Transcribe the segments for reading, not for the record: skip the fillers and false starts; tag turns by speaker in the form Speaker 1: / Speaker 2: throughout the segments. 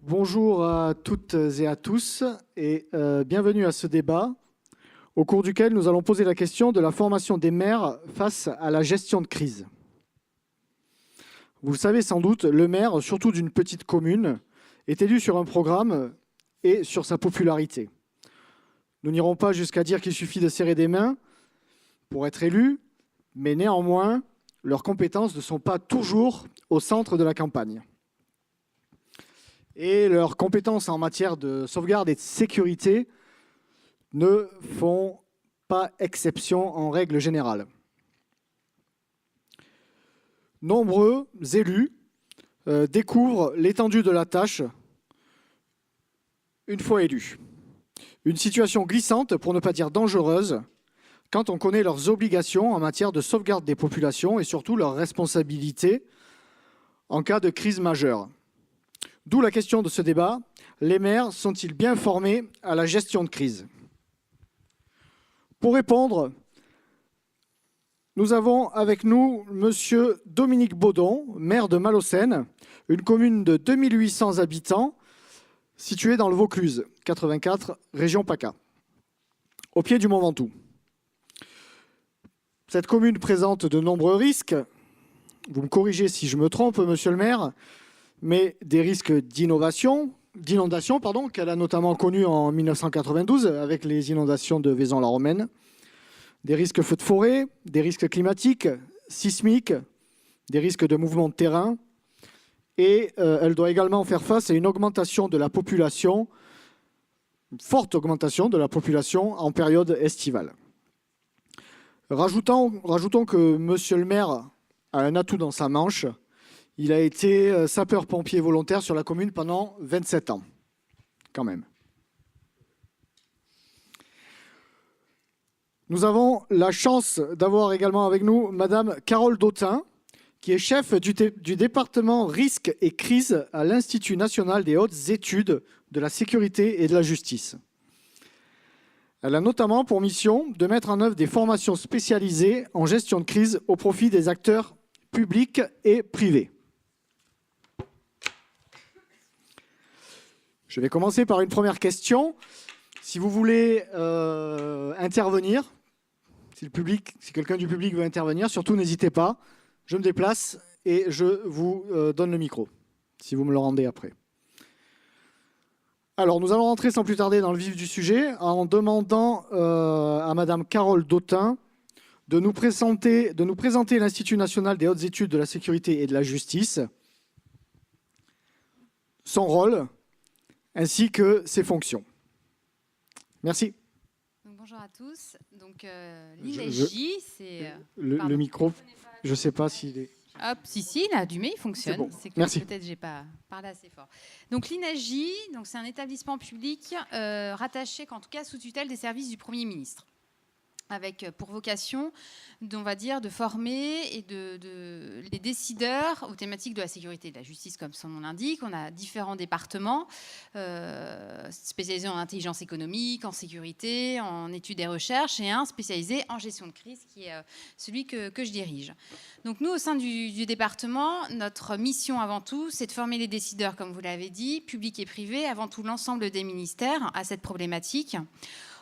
Speaker 1: Bonjour à toutes et à tous et bienvenue à ce débat au cours duquel nous allons poser la question de la formation des maires face à la gestion de crise. Vous le savez sans doute, le maire, surtout d'une petite commune, est élu sur un programme et sur sa popularité. Nous n'irons pas jusqu'à dire qu'il suffit de serrer des mains pour être élu, mais néanmoins, leurs compétences ne sont pas toujours au centre de la campagne. Et leurs compétences en matière de sauvegarde et de sécurité ne font pas exception en règle générale. Nombreux élus découvrent l'étendue de la tâche une fois élus. Une situation glissante, pour ne pas dire dangereuse, quand on connaît leurs obligations en matière de sauvegarde des populations et surtout leurs responsabilités en cas de crise majeure. D'où la question de ce débat, les maires sont-ils bien formés à la gestion de crise? Pour répondre, nous avons avec nous M. Dominique Baudon, maire de Malaucène, une commune de 2800 habitants située dans le Vaucluse, 84, région PACA, au pied du Mont Ventoux. Cette commune présente de nombreux risques. Vous me corrigez si je me trompe, monsieur le maire, mais des risques d'inondation, qu'elle a notamment connus en 1992 avec les inondations de Vaison-la-Romaine, des risques feux de forêt, des risques climatiques, sismiques, des risques de mouvement de terrain, et elle doit également faire face à une augmentation de la population, une forte augmentation de la population en période estivale. Rajoutons que monsieur le maire a un atout dans sa manche. Il a été sapeur-pompier volontaire sur la commune pendant 27 ans, quand même. Nous avons la chance d'avoir également avec nous Madame Carole Dautin, qui est chef du département risques et crises à l'Institut national des hautes études de la sécurité et de la justice. Elle a notamment pour mission de mettre en œuvre des formations spécialisées en gestion de crise au profit des acteurs publics et privés. Je vais commencer par une première question. Si vous voulez intervenir, si quelqu'un du public veut intervenir, surtout n'hésitez pas. Je me déplace et je vous donne le micro, si vous me le rendez après. Alors, nous allons rentrer sans plus tarder dans le vif du sujet en demandant à Madame Carole Dautin de nous présenter l'Institut national des hautes études de la sécurité et de la justice, son rôle, ainsi que ses fonctions. Merci.
Speaker 2: Donc, bonjour à tous. Donc, l'INEGI, c'est...
Speaker 1: Le micro, je ne sais pas s'il est...
Speaker 2: Hop, si, il a allumé, il fonctionne.
Speaker 1: Bon.
Speaker 2: C'est que
Speaker 1: merci.
Speaker 2: Peut-être que je n'ai pas parlé assez fort. Donc, l'INEGI, c'est un établissement public rattaché, en tout cas sous tutelle des services du Premier ministre, avec pour vocation, on va dire, de former et les décideurs aux thématiques de la sécurité et de la justice, comme son nom l'indique. On a différents départements spécialisés en intelligence économique, en sécurité, en études et recherches, et un spécialisé en gestion de crise, qui est celui que je dirige. Donc nous, au sein du département, notre mission avant tout, c'est de former les décideurs, comme vous l'avez dit, publics et privés, avant tout l'ensemble des ministères, à cette problématique,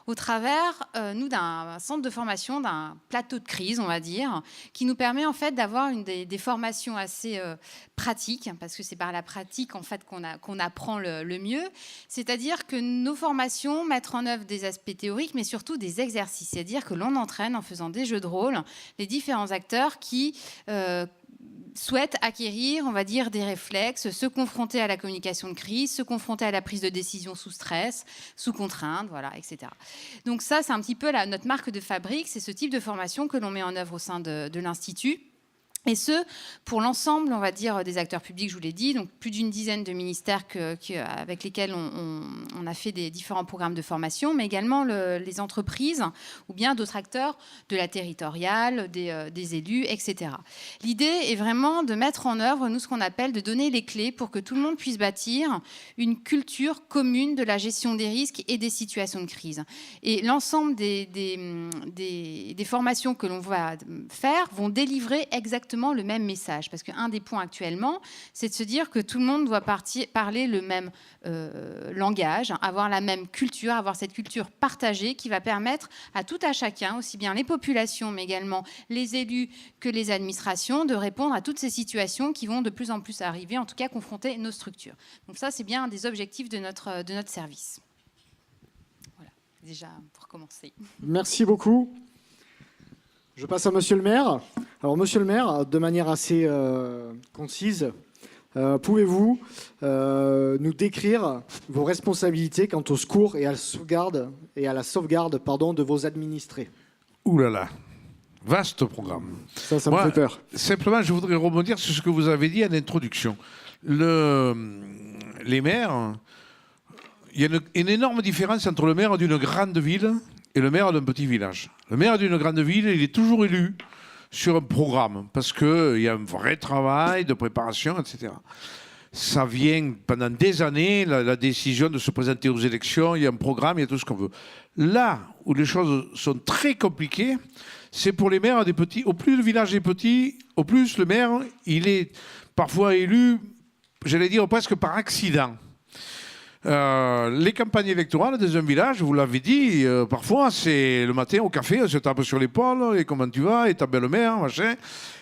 Speaker 2: au travers, nous, d'un centre de formation, d'un plateau de crise, on va dire, qui nous permet en fait d'avoir des formations assez pratiques, parce que c'est par la pratique en fait qu'on apprend le mieux. C'est-à-dire que nos formations mettent en œuvre des aspects théoriques, mais surtout des exercices. C'est-à-dire que l'on entraîne en faisant des jeux de rôle les différents acteurs qui souhaitent acquérir, on va dire, des réflexes, se confronter à la communication de crise, se confronter à la prise de décision sous stress, sous contrainte, voilà, etc. Donc ça, c'est un petit peu notre marque de fabrique, c'est ce type de formation que l'on met en œuvre au sein de l'Institut. Et ce, pour l'ensemble, on va dire, des acteurs publics, je vous l'ai dit, donc plus d'une dizaine de ministères avec lesquels on a fait des différents programmes de formation, mais également les entreprises ou bien d'autres acteurs de la territoriale, des élus, etc. L'idée est vraiment de mettre en œuvre, nous, ce qu'on appelle de donner les clés pour que tout le monde puisse bâtir une culture commune de la gestion des risques et des situations de crise. Et l'ensemble des formations que l'on va faire vont délivrer exactement exactement le même message. Parce qu'un des points actuellement, c'est de se dire que tout le monde doit parler le même langage, avoir la même culture, avoir cette culture partagée qui va permettre à tout à chacun, aussi bien les populations, mais également les élus que les administrations, de répondre à toutes ces situations qui vont de plus en plus arriver, en tout cas confronter nos structures. Donc ça, c'est bien un des objectifs de notre service. Voilà, déjà pour commencer.
Speaker 1: Merci beaucoup. Je passe à Monsieur le maire. Alors, Monsieur le maire, de manière assez concise, pouvez-vous nous décrire vos responsabilités quant au secours et à la sauvegarde, de vos administrés?
Speaker 3: Ouh là là, vaste programme.
Speaker 1: Ça me fait peur.
Speaker 3: Simplement, je voudrais rebondir sur ce que vous avez dit en introduction. Les maires, il y a une énorme différence entre le maire d'une grande ville et le maire d'un petit village. Le maire d'une grande ville, il est toujours élu sur un programme parce qu'il y a un vrai travail de préparation, etc. Ça vient pendant des années, la décision de se présenter aux élections, il y a un programme, il y a tout ce qu'on veut. Là où les choses sont très compliquées, c'est pour les maires des petits. Au plus le village est petit, au plus le maire, il est parfois élu, j'allais dire presque par accident. Les campagnes électorales dans un village, vous l'avez dit, parfois c'est le matin au café, on se tape sur l'épaule, et comment tu vas, et ta belle-mère, machin.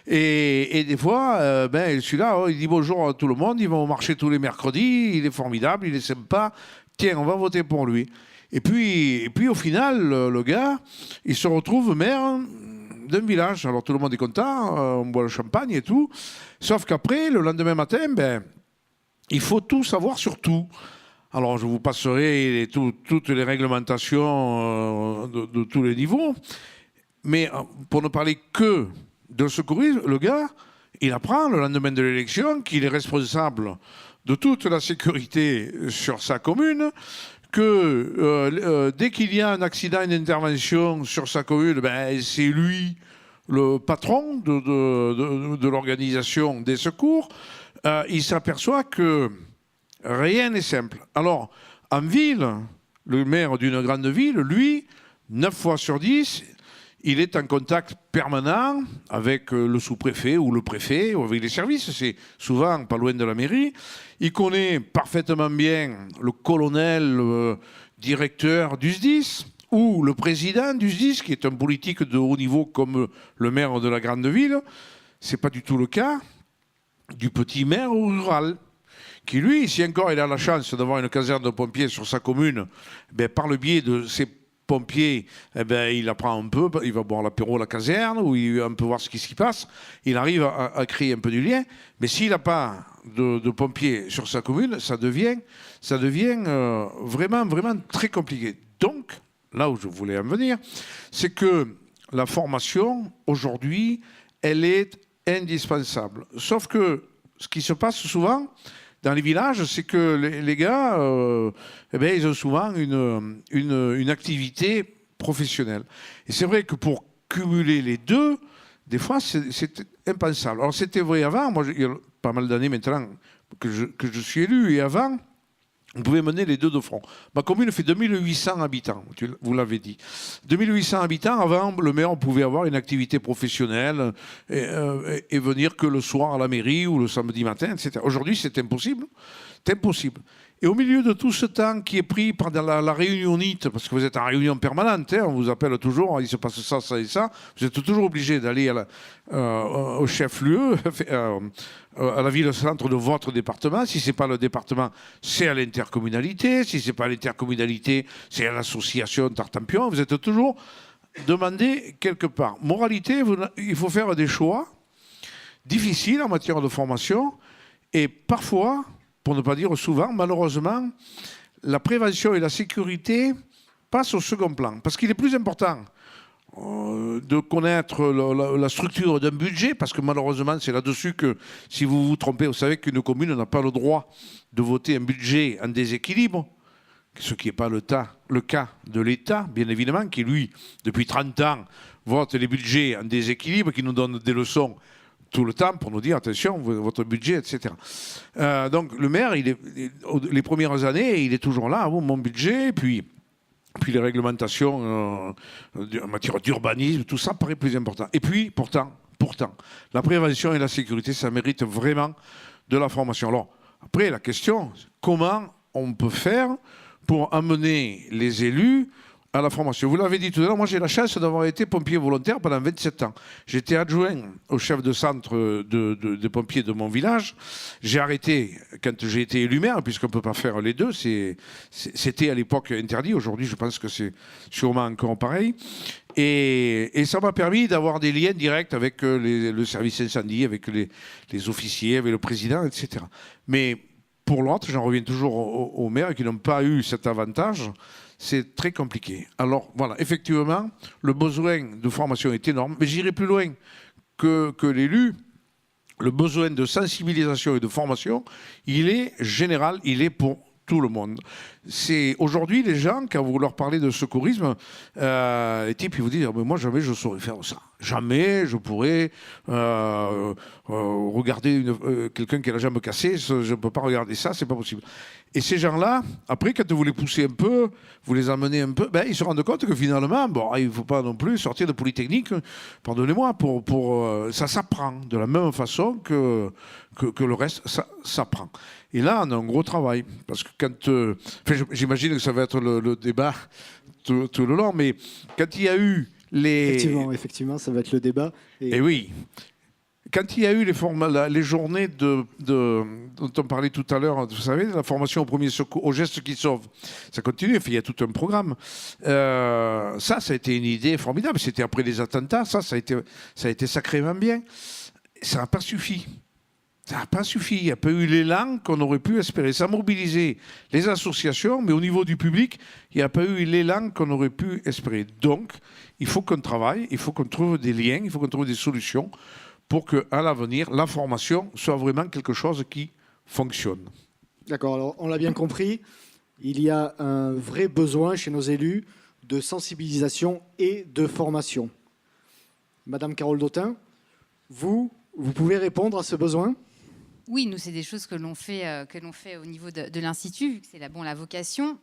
Speaker 3: Et des fois, celui-là, il dit bonjour à tout le monde, il va au marché tous les mercredis, il est formidable, il est sympa, tiens, on va voter pour lui. Et puis au final, le gars, il se retrouve maire d'un village. Alors tout le monde est content, on boit le champagne et tout. Sauf qu'après, le lendemain matin, il faut tout savoir sur tout. Alors, je vous passerai toutes les réglementations de tous les niveaux. Mais pour ne parler que de secourisme, le gars, il apprend le lendemain de l'élection qu'il est responsable de toute la sécurité sur sa commune, que dès qu'il y a un accident, une intervention sur sa commune, c'est lui le patron de l'organisation des secours. Il s'aperçoit que rien n'est simple. Alors, en ville, le maire d'une grande ville, lui, 9 fois sur 10, il est en contact permanent avec le sous-préfet ou le préfet ou avec les services. C'est souvent pas loin de la mairie. Il connaît parfaitement bien le colonel directeur du SDIS ou le président du SDIS, qui est un politique de haut niveau comme le maire de la grande ville. Ce n'est pas du tout le cas du petit maire rural, qui lui, si encore il a la chance d'avoir une caserne de pompiers sur sa commune, par le biais de ses pompiers, il apprend un peu, il va boire l'apéro à la caserne, ou il va un peu voir ce qui s'y passe, il arrive à créer un peu du lien, mais s'il n'a pas de pompiers sur sa commune, ça devient vraiment, vraiment très compliqué. Donc, là où je voulais en venir, c'est que la formation, aujourd'hui, elle est indispensable. Sauf que ce qui se passe souvent dans les villages, c'est que les gars, ils ont souvent une activité professionnelle. Et c'est vrai que pour cumuler les deux, des fois, c'est impensable. Alors, c'était vrai avant. Moi, il y a pas mal d'années maintenant que je suis élu. Et avant, on pouvait mener les deux de front. Ma commune fait 2800 habitants, vous l'avez dit. 2800 habitants, avant, le maire pouvait avoir une activité professionnelle et venir que le soir à la mairie ou le samedi matin, etc. Aujourd'hui, c'est impossible. C'est impossible. Et au milieu de tout ce temps qui est pris par la réunionnite, parce que vous êtes en réunion permanente, on vous appelle toujours, il se passe ça, ça et ça, vous êtes toujours obligé d'aller au chef-lieu, à la ville-centre de votre département. Si ce n'est pas le département, c'est à l'intercommunalité. Si ce n'est pas à l'intercommunalité, c'est à l'association Tartampion. Vous êtes toujours demandé quelque part. Moralité, il faut faire des choix difficiles en matière de formation et parfois, pour ne pas dire souvent, malheureusement, la prévention et la sécurité passent au second plan. Parce qu'il est plus important de connaître la structure d'un budget, parce que malheureusement, c'est là-dessus que, si vous vous trompez, vous savez qu'une commune n'a pas le droit de voter un budget en déséquilibre, ce qui n'est pas le cas de l'État, bien évidemment, qui, lui, depuis 30 ans, vote les budgets en déséquilibre, qui nous donne des leçons tout le temps pour nous dire attention, votre budget, etc. Donc le maire, les premières années, il est toujours là, mon budget, puis les réglementations en matière d'urbanisme, tout ça paraît plus important. Et puis, pourtant, important. La prévention et la sécurité, ça mérite vraiment de la formation. Alors, après, la question, comment on peut faire pour amener les élus à la formation? Vous l'avez dit tout à l'heure, moi j'ai la chance d'avoir été pompier volontaire pendant 27 ans. J'étais adjoint au chef de centre de pompiers de mon village. J'ai arrêté quand j'ai été élu maire, puisqu'on ne peut pas faire les deux. C'était à l'époque interdit. Aujourd'hui, je pense que c'est sûrement encore pareil. Et ça m'a permis d'avoir des liens directs avec le service incendie, avec les officiers, avec le président, etc. Mais pour l'autre, j'en reviens toujours aux maires qui n'ont pas eu cet avantage. C'est très compliqué. Alors voilà, effectivement, le besoin de formation est énorme, mais j'irai plus loin que l'élu. Le besoin de sensibilisation et de formation, il est général, il est pour tout le monde. C'est aujourd'hui les gens, quand vous leur parlez de secourisme, les types ils vous disent mais moi jamais je saurais faire ça, jamais je pourrais regarder quelqu'un qui a la jambe cassée, je ne peux pas regarder ça, c'est pas possible. Et ces gens-là, après quand vous les poussez un peu, vous les amenez un peu, ben, ils se rendent compte que finalement, bon, il ne faut pas non plus sortir de Polytechnique, pardonnez-moi, ça s'apprend de la même façon que le reste, ça s'apprend. Et là, on a un gros travail. Parce que quand. J'imagine que ça va être le débat tout le long, mais quand il y a eu les.
Speaker 1: Effectivement, ça va être le débat.
Speaker 3: Et oui. Quand il y a eu les journées dont on parlait tout à l'heure, vous savez, la formation au premier secours, aux gestes qui sauvent, ça continue, il y a tout un programme. Ça a été une idée formidable. C'était après les attentats, ça a été sacrément bien. Ça n'a pas suffi. Ça n'a pas suffi. Il n'y a pas eu l'élan qu'on aurait pu espérer. Ça a mobilisé les associations, mais au niveau du public, il n'y a pas eu l'élan qu'on aurait pu espérer. Donc, il faut qu'on travaille, il faut qu'on trouve des liens, il faut qu'on trouve des solutions pour qu'à l'avenir, la formation soit vraiment quelque chose qui fonctionne.
Speaker 1: D'accord, alors on l'a bien compris, il y a un vrai besoin chez nos élus de sensibilisation et de formation. Madame Carole Dautin, vous pouvez répondre à ce besoin ?
Speaker 2: Oui, nous, c'est des choses que l'on fait au niveau de l'Institut, vu que c'est la vocation.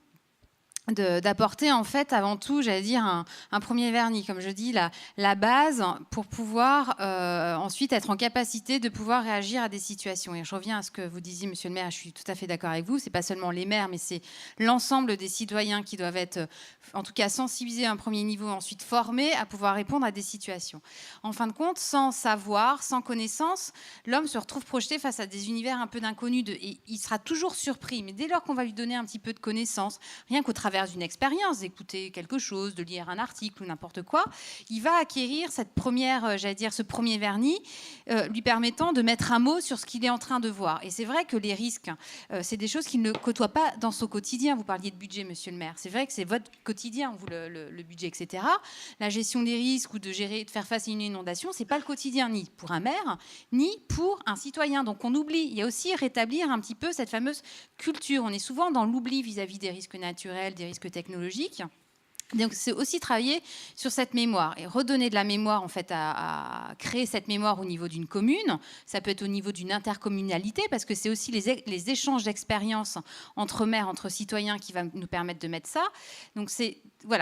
Speaker 2: D'apporter en fait avant tout, j'allais dire, un premier vernis, comme je dis, la base pour pouvoir ensuite être en capacité de pouvoir réagir à des situations. Et je reviens à ce que vous disiez, monsieur le maire, je suis tout à fait d'accord avec vous, c'est pas seulement les maires, mais c'est l'ensemble des citoyens qui doivent être, en tout cas, sensibilisés à un premier niveau, ensuite formés à pouvoir répondre à des situations. En fin de compte, sans savoir, sans connaissance, l'homme se retrouve projeté face à des univers un peu d'inconnus, et il sera toujours surpris. Mais dès lors qu'on va lui donner un petit peu de connaissance, rien qu'au travers d'une expérience, d'écouter quelque chose, de lire un article ou n'importe quoi, il va acquérir cette première, ce premier vernis, lui permettant de mettre un mot sur ce qu'il est en train de voir. Et c'est vrai que les risques, c'est des choses qu'il ne côtoie pas dans son quotidien. Vous parliez de budget, monsieur le maire. C'est vrai que c'est votre quotidien, vous, le budget, etc. La gestion des risques ou de faire face à une inondation, c'est pas le quotidien ni pour un maire, ni pour un citoyen. Donc on oublie. Il y a aussi rétablir un petit peu cette fameuse culture. On est souvent dans l'oubli vis-à-vis des risques naturels, des risques technologiques. Donc c'est aussi travailler sur cette mémoire et redonner de la mémoire, en fait, à créer cette mémoire au niveau d'une commune. Ça peut être au niveau d'une intercommunalité, parce que c'est aussi les échanges d'expériences entre maires, entre citoyens qui va nous permettre de mettre ça. Donc c'est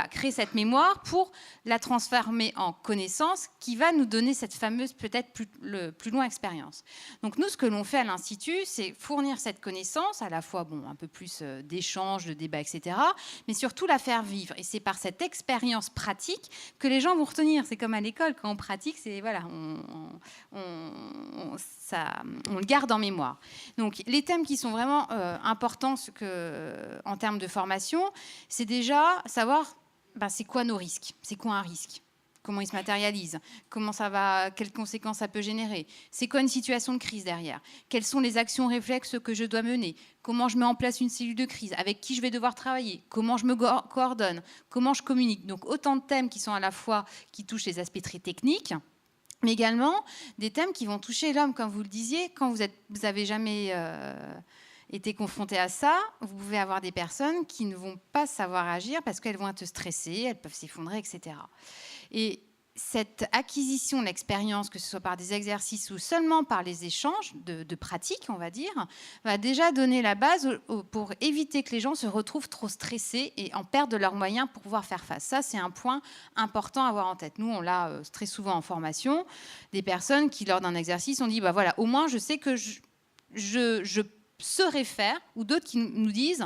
Speaker 2: créer cette mémoire pour la transformer en connaissance qui va nous donner cette fameuse, peut-être plus loin, expérience. Donc nous, ce que l'on fait à l'Institut, c'est fournir cette connaissance, à la fois un peu plus d'échanges, de débats, etc., mais surtout la faire vivre. Et c'est par cette expérience pratique que les gens vont retenir. C'est comme à l'école, quand on pratique, on le garde en mémoire. Donc les thèmes qui sont vraiment importants en termes de formation, c'est déjà savoir c'est quoi nos risques, c'est quoi un risque, comment il se matérialise, quelles conséquences ça peut générer, c'est quoi une situation de crise derrière, quelles sont les actions réflexes que je dois mener, comment je mets en place une cellule de crise, avec qui je vais devoir travailler, comment je me coordonne, comment je communique. Donc autant de thèmes qui sont à la fois qui touchent les aspects très techniques, mais également des thèmes qui vont toucher l'homme, comme vous le disiez. Quand vous avez jamais été confronté à ça, vous pouvez avoir des personnes qui ne vont pas savoir agir parce qu'elles vont être stressées, elles peuvent s'effondrer, etc. Et cette acquisition de l'expérience, que ce soit par des exercices ou seulement par les échanges de pratiques, on va dire, va déjà donner la base pour éviter que les gens se retrouvent trop stressés et en perdent de leurs moyens pour pouvoir faire face. Ça, c'est un point important à avoir en tête. Nous, on l'a très souvent en formation, des personnes qui, lors d'un exercice, ont dit, bah voilà, au moins, je sais que je saurais faire, ou d'autres qui nous disent,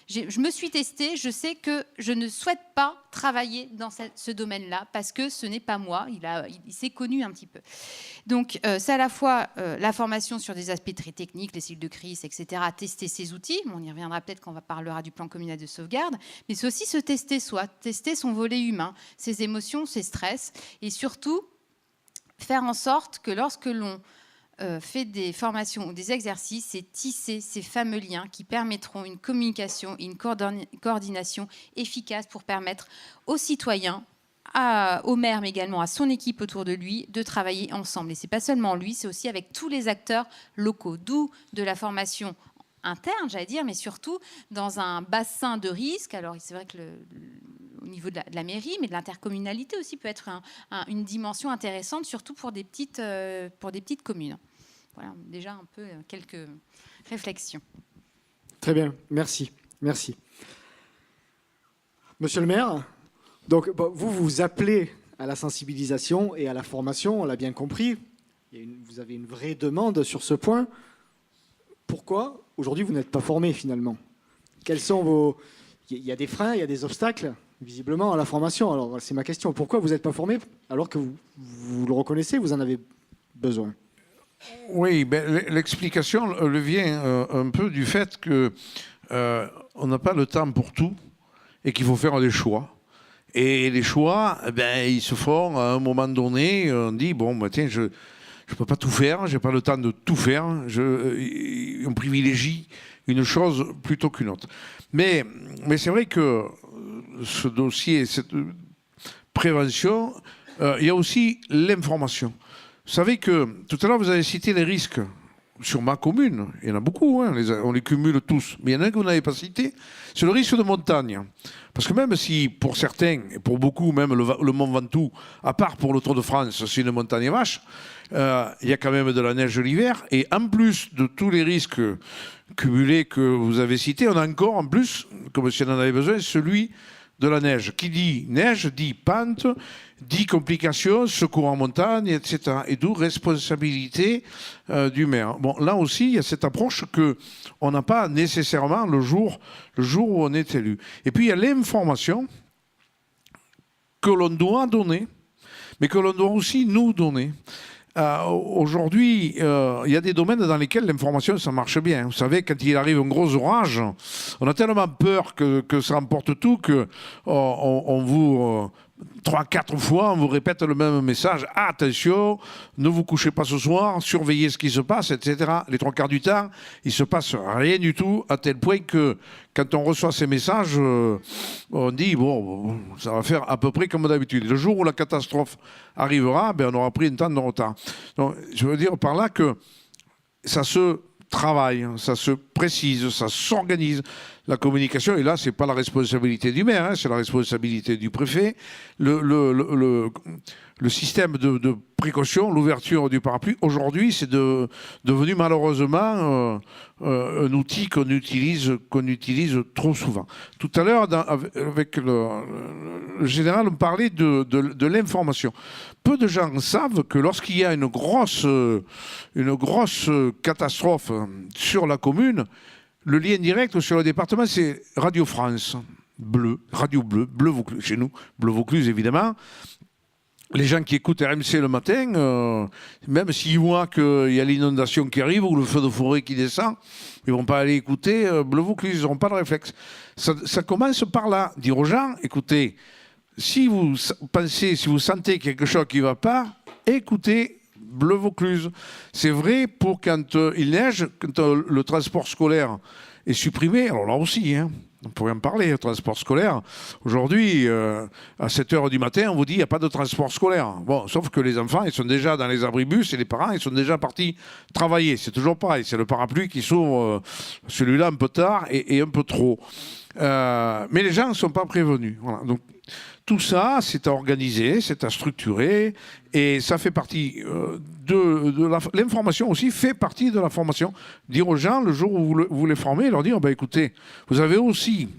Speaker 2: je me suis testé, je sais que je ne souhaite pas travailler dans ce domaine-là parce que ce n'est pas moi, il s'est connu un petit peu. Donc c'est à la fois la formation sur des aspects très techniques, les cycles de crise, etc., tester ses outils, on y reviendra peut-être quand on parlera du plan communal de sauvegarde, mais c'est aussi se tester soi, tester son volet humain, ses émotions, ses stress, et surtout faire en sorte que lorsque l'on fait des formations ou des exercices, c'est tisser ces fameux liens qui permettront une communication et une coordination efficace pour permettre aux citoyens, au maire, mais également à son équipe autour de lui, de travailler ensemble. Et ce n'est pas seulement lui, c'est aussi avec tous les acteurs locaux, d'où de la formation interne, j'allais dire, mais surtout dans un bassin de risque. Alors, c'est vrai que au niveau de la mairie, mais de l'intercommunalité aussi peut être une dimension intéressante, surtout pour des petites communes. Voilà, déjà un peu quelques réflexions.
Speaker 1: Très bien, merci. Merci. Monsieur le maire, donc, vous vous appelez à la sensibilisation et à la formation, on l'a bien compris. Vous avez une vraie demande sur ce point. Pourquoi aujourd'hui vous n'êtes pas formé finalement? Quels sont vos... Il y a des freins, il y a des obstacles visiblement à la formation. Alors c'est ma question. Pourquoi vous n'êtes pas formé alors que vous le reconnaissez, vous en avez besoin?
Speaker 3: Oui, ben, l'explication elle vient un peu du fait que on n'a pas le temps pour tout et qu'il faut faire des choix. Et les choix, ben, ils se font à un moment donné. On dit, bon, ben, tiens, je ne peux pas tout faire, je n'ai pas le temps de tout faire. On privilégie une chose plutôt qu'une autre. Mais c'est vrai que ce dossier, cette prévention, il y a aussi l'information. Vous savez que tout à l'heure, vous avez cité les risques sur ma commune. Il y en a beaucoup, hein, on les cumule tous. Mais il y en a un que vous n'avez pas cité, c'est le risque de montagne. Parce que même si, pour certains, et pour beaucoup, même le Mont Ventoux, à part pour le Tour de France, c'est une montagne vache, il y a quand même de la neige l'hiver. Et en plus de tous les risques cumulés que vous avez cités, on a encore, en plus, comme si on en avait besoin, celui de la neige. Qui dit neige, dit pente, dit complications, secours en montagne, etc. Et d'où responsabilité du maire. Bon, là aussi, il y a cette approche qu'on n'a pas nécessairement le jour où on est élu. Et puis, il y a l'information que l'on doit donner, mais que l'on doit aussi nous donner. Aujourd'hui, il y a des domaines dans lesquels l'information, ça marche bien. Vous savez, quand il arrive un gros orage, on a tellement peur que ça emporte tout qu'on vous... 3-4 fois, on vous répète le même message. Ah, attention, ne vous couchez pas ce soir, surveillez ce qui se passe, etc. Les 3 quarts du temps, il ne se passe rien du tout, à tel point que quand on reçoit ces messages, on dit, bon, ça va faire à peu près comme d'habitude. Le jour où la catastrophe arrivera, ben, on aura pris un temps de retard. Donc, je veux dire par là que ça se travaille, ça se précise, ça s'organise. La communication, et là, ce n'est pas la responsabilité du maire, hein, c'est la responsabilité du préfet. Le système de précaution, l'ouverture du parapluie, aujourd'hui, c'est devenu malheureusement un outil qu'on utilise trop souvent. Tout à l'heure, avec le général, on parlait de l'information. Peu de gens savent que lorsqu'il y a une grosse catastrophe sur la commune, le lien direct sur le département, c'est Radio France, Radio Bleu Vaucluse, chez nous, Bleu Vaucluse évidemment. Les gens qui écoutent RMC le matin, même s'ils voient qu'il y a l'inondation qui arrive ou le feu de forêt qui descend, ils ne vont pas aller écouter Bleu Vaucluse, ils n'auront pas de réflexe. Ça commence par là, dire aux gens, écoutez, si vous sentez quelque chose qui ne va pas, écoutez Bleu Vaucluse. C'est vrai pour quand il neige, quand le transport scolaire est supprimé. Alors là aussi, hein, on pourrait en parler, le transport scolaire. Aujourd'hui, à 7h du matin, on vous dit qu'il n'y a pas de transport scolaire. Bon, sauf que les enfants, ils sont déjà dans les abribus et les parents, ils sont déjà partis travailler. C'est toujours pareil. C'est le parapluie qui s'ouvre, celui-là un peu tard et un peu trop. Mais les gens ne sont pas prévenus. Voilà. Donc, tout ça, c'est à organiser, c'est à structurer, et ça fait partie l'information aussi fait partie de la formation. Dire aux gens, le jour où vous les formez, leur dire, écoutez, vous avez aussi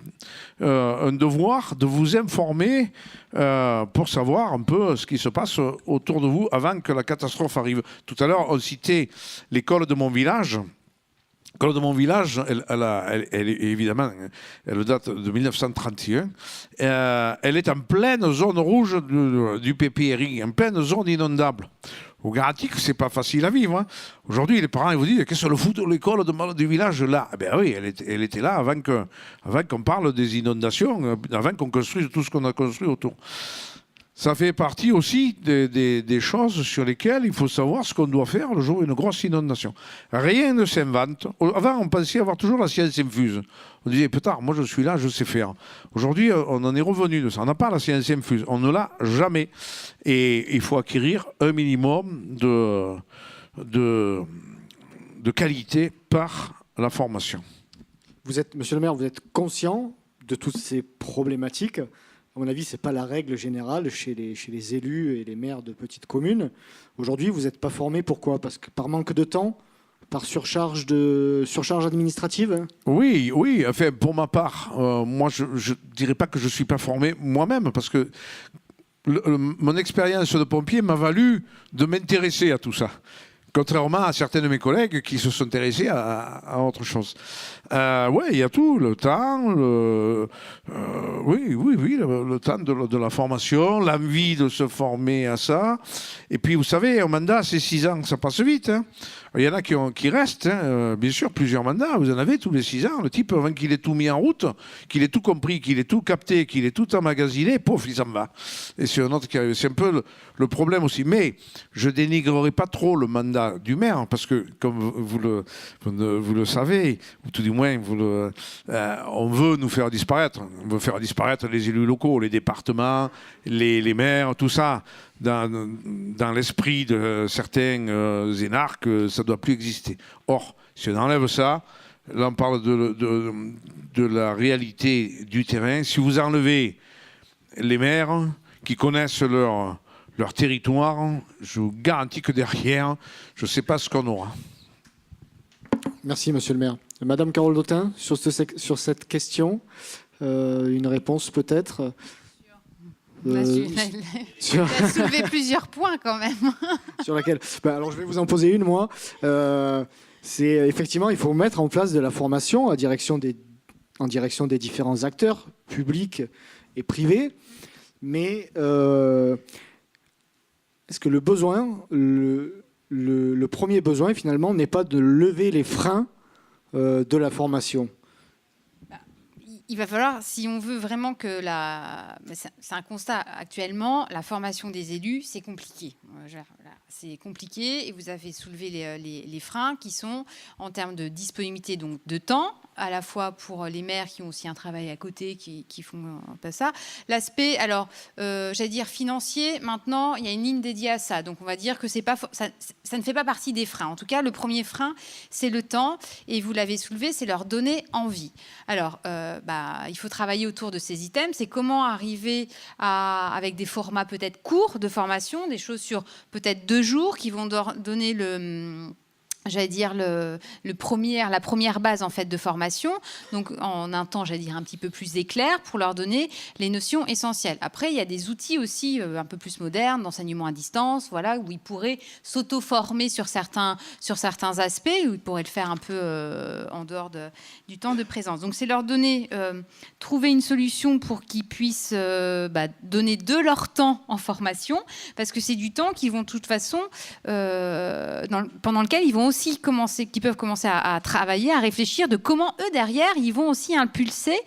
Speaker 3: un devoir de vous informer pour savoir un peu ce qui se passe autour de vous avant que la catastrophe arrive. Tout à l'heure, on citait l'école de mon village. L'école de mon village, évidemment, elle date de 1931. Elle est en pleine zone rouge du PPRI, en pleine zone inondable. Je vous garantis que c'est pas facile à vivre. Hein. Aujourd'hui, les parents ils vous disent qu'est-ce que le fout de l'école du village là. Eh bien oui, elle était là avant qu'on parle des inondations, avant qu'on construise tout ce qu'on a construit autour. Ça fait partie aussi des choses sur lesquelles il faut savoir ce qu'on doit faire le jour où il y a une grosse inondation. Rien ne s'invente. Avant, on pensait avoir toujours la science infuse. On disait, peut-être, moi je suis là, je sais faire. Aujourd'hui, on en est revenu de ça. On n'a pas la science infuse. On ne l'a jamais. Et il faut acquérir un minimum de qualité par la formation.
Speaker 1: Monsieur le maire, vous êtes conscient de toutes ces problématiques. À mon avis, ce n'est pas la règle générale chez les élus et les maires de petites communes. Aujourd'hui, vous n'êtes pas formé. Pourquoi? Parce que par manque de temps, par surcharge administrative?
Speaker 3: Oui. Enfin, pour ma part, moi, je ne dirais pas que je ne suis pas formé moi-même, parce que mon expérience de pompier m'a valu de m'intéresser à tout ça. Contrairement à certains de mes collègues qui se sont intéressés à autre chose. Oui, il y a tout, le temps, le temps de la formation, l'envie de se former à ça. Et puis, vous savez, un mandat, c'est 6 ans, ça passe vite. Hein. Il y en a qui restent, hein, bien sûr, plusieurs mandats. Vous en avez tous les 6 ans. Le type, avant qu'il ait tout mis en route, qu'il ait tout compris, qu'il ait tout capté, qu'il ait tout emmagasiné, pouf, il s'en va. Et c'est un autre qui arrive. C'est un peu le problème aussi. Mais je dénigrerai pas trop le mandat du maire, parce que, comme vous le savez, ou tout du moins, on veut nous faire disparaître. On veut faire disparaître les élus locaux, les départements, les maires, tout ça. Dans l'esprit de certains énarques, ça ne doit plus exister. Or, si on enlève ça, là on parle de la réalité du terrain. Si vous enlevez les maires qui connaissent leur territoire, je vous garantis que derrière, je ne sais pas ce qu'on aura.
Speaker 1: Merci, monsieur le maire. Madame Carole Dautin, sur cette question, une réponse peut-être
Speaker 2: Il a soulevé plusieurs points quand même.
Speaker 1: Sur laquelle alors je vais vous en poser une, moi. C'est effectivement, il faut mettre en place de la formation en direction des différents acteurs publics et privés. Mais est-ce que le besoin, le premier besoin finalement, n'est pas de lever les freins de la formation?
Speaker 2: Il va falloir, si on veut vraiment que c'est un constat actuellement, la formation des élus, c'est compliqué. C'est compliqué et vous avez soulevé les freins qui sont en termes de disponibilité, donc de temps, à la fois pour les maires qui ont aussi un travail à côté, qui font pas ça. L'aspect, alors, j'allais dire financier, maintenant, il y a une ligne dédiée à ça. Donc, on va dire que ça ne fait pas partie des freins. En tout cas, le premier frein, c'est le temps. Et vous l'avez soulevé, c'est leur donner envie. Alors, il faut travailler autour de ces items. C'est comment arriver avec des formats peut-être courts de formation, des choses sur peut-être 2 jours qui vont donner la première base en fait de formation, donc en un temps, un petit peu plus éclair pour leur donner les notions essentielles. Après, il y a des outils aussi un peu plus modernes d'enseignement à distance, voilà, où ils pourraient s'auto-former sur certains aspects, où ils pourraient le faire un peu en dehors du temps de présence. Donc, c'est leur donner, trouver une solution pour qu'ils puissent donner de leur temps en formation, parce que c'est du temps qu'ils vont de toute façon pendant lequel ils vont aussi qui peuvent commencer à travailler, à réfléchir de comment eux derrière ils vont aussi impulser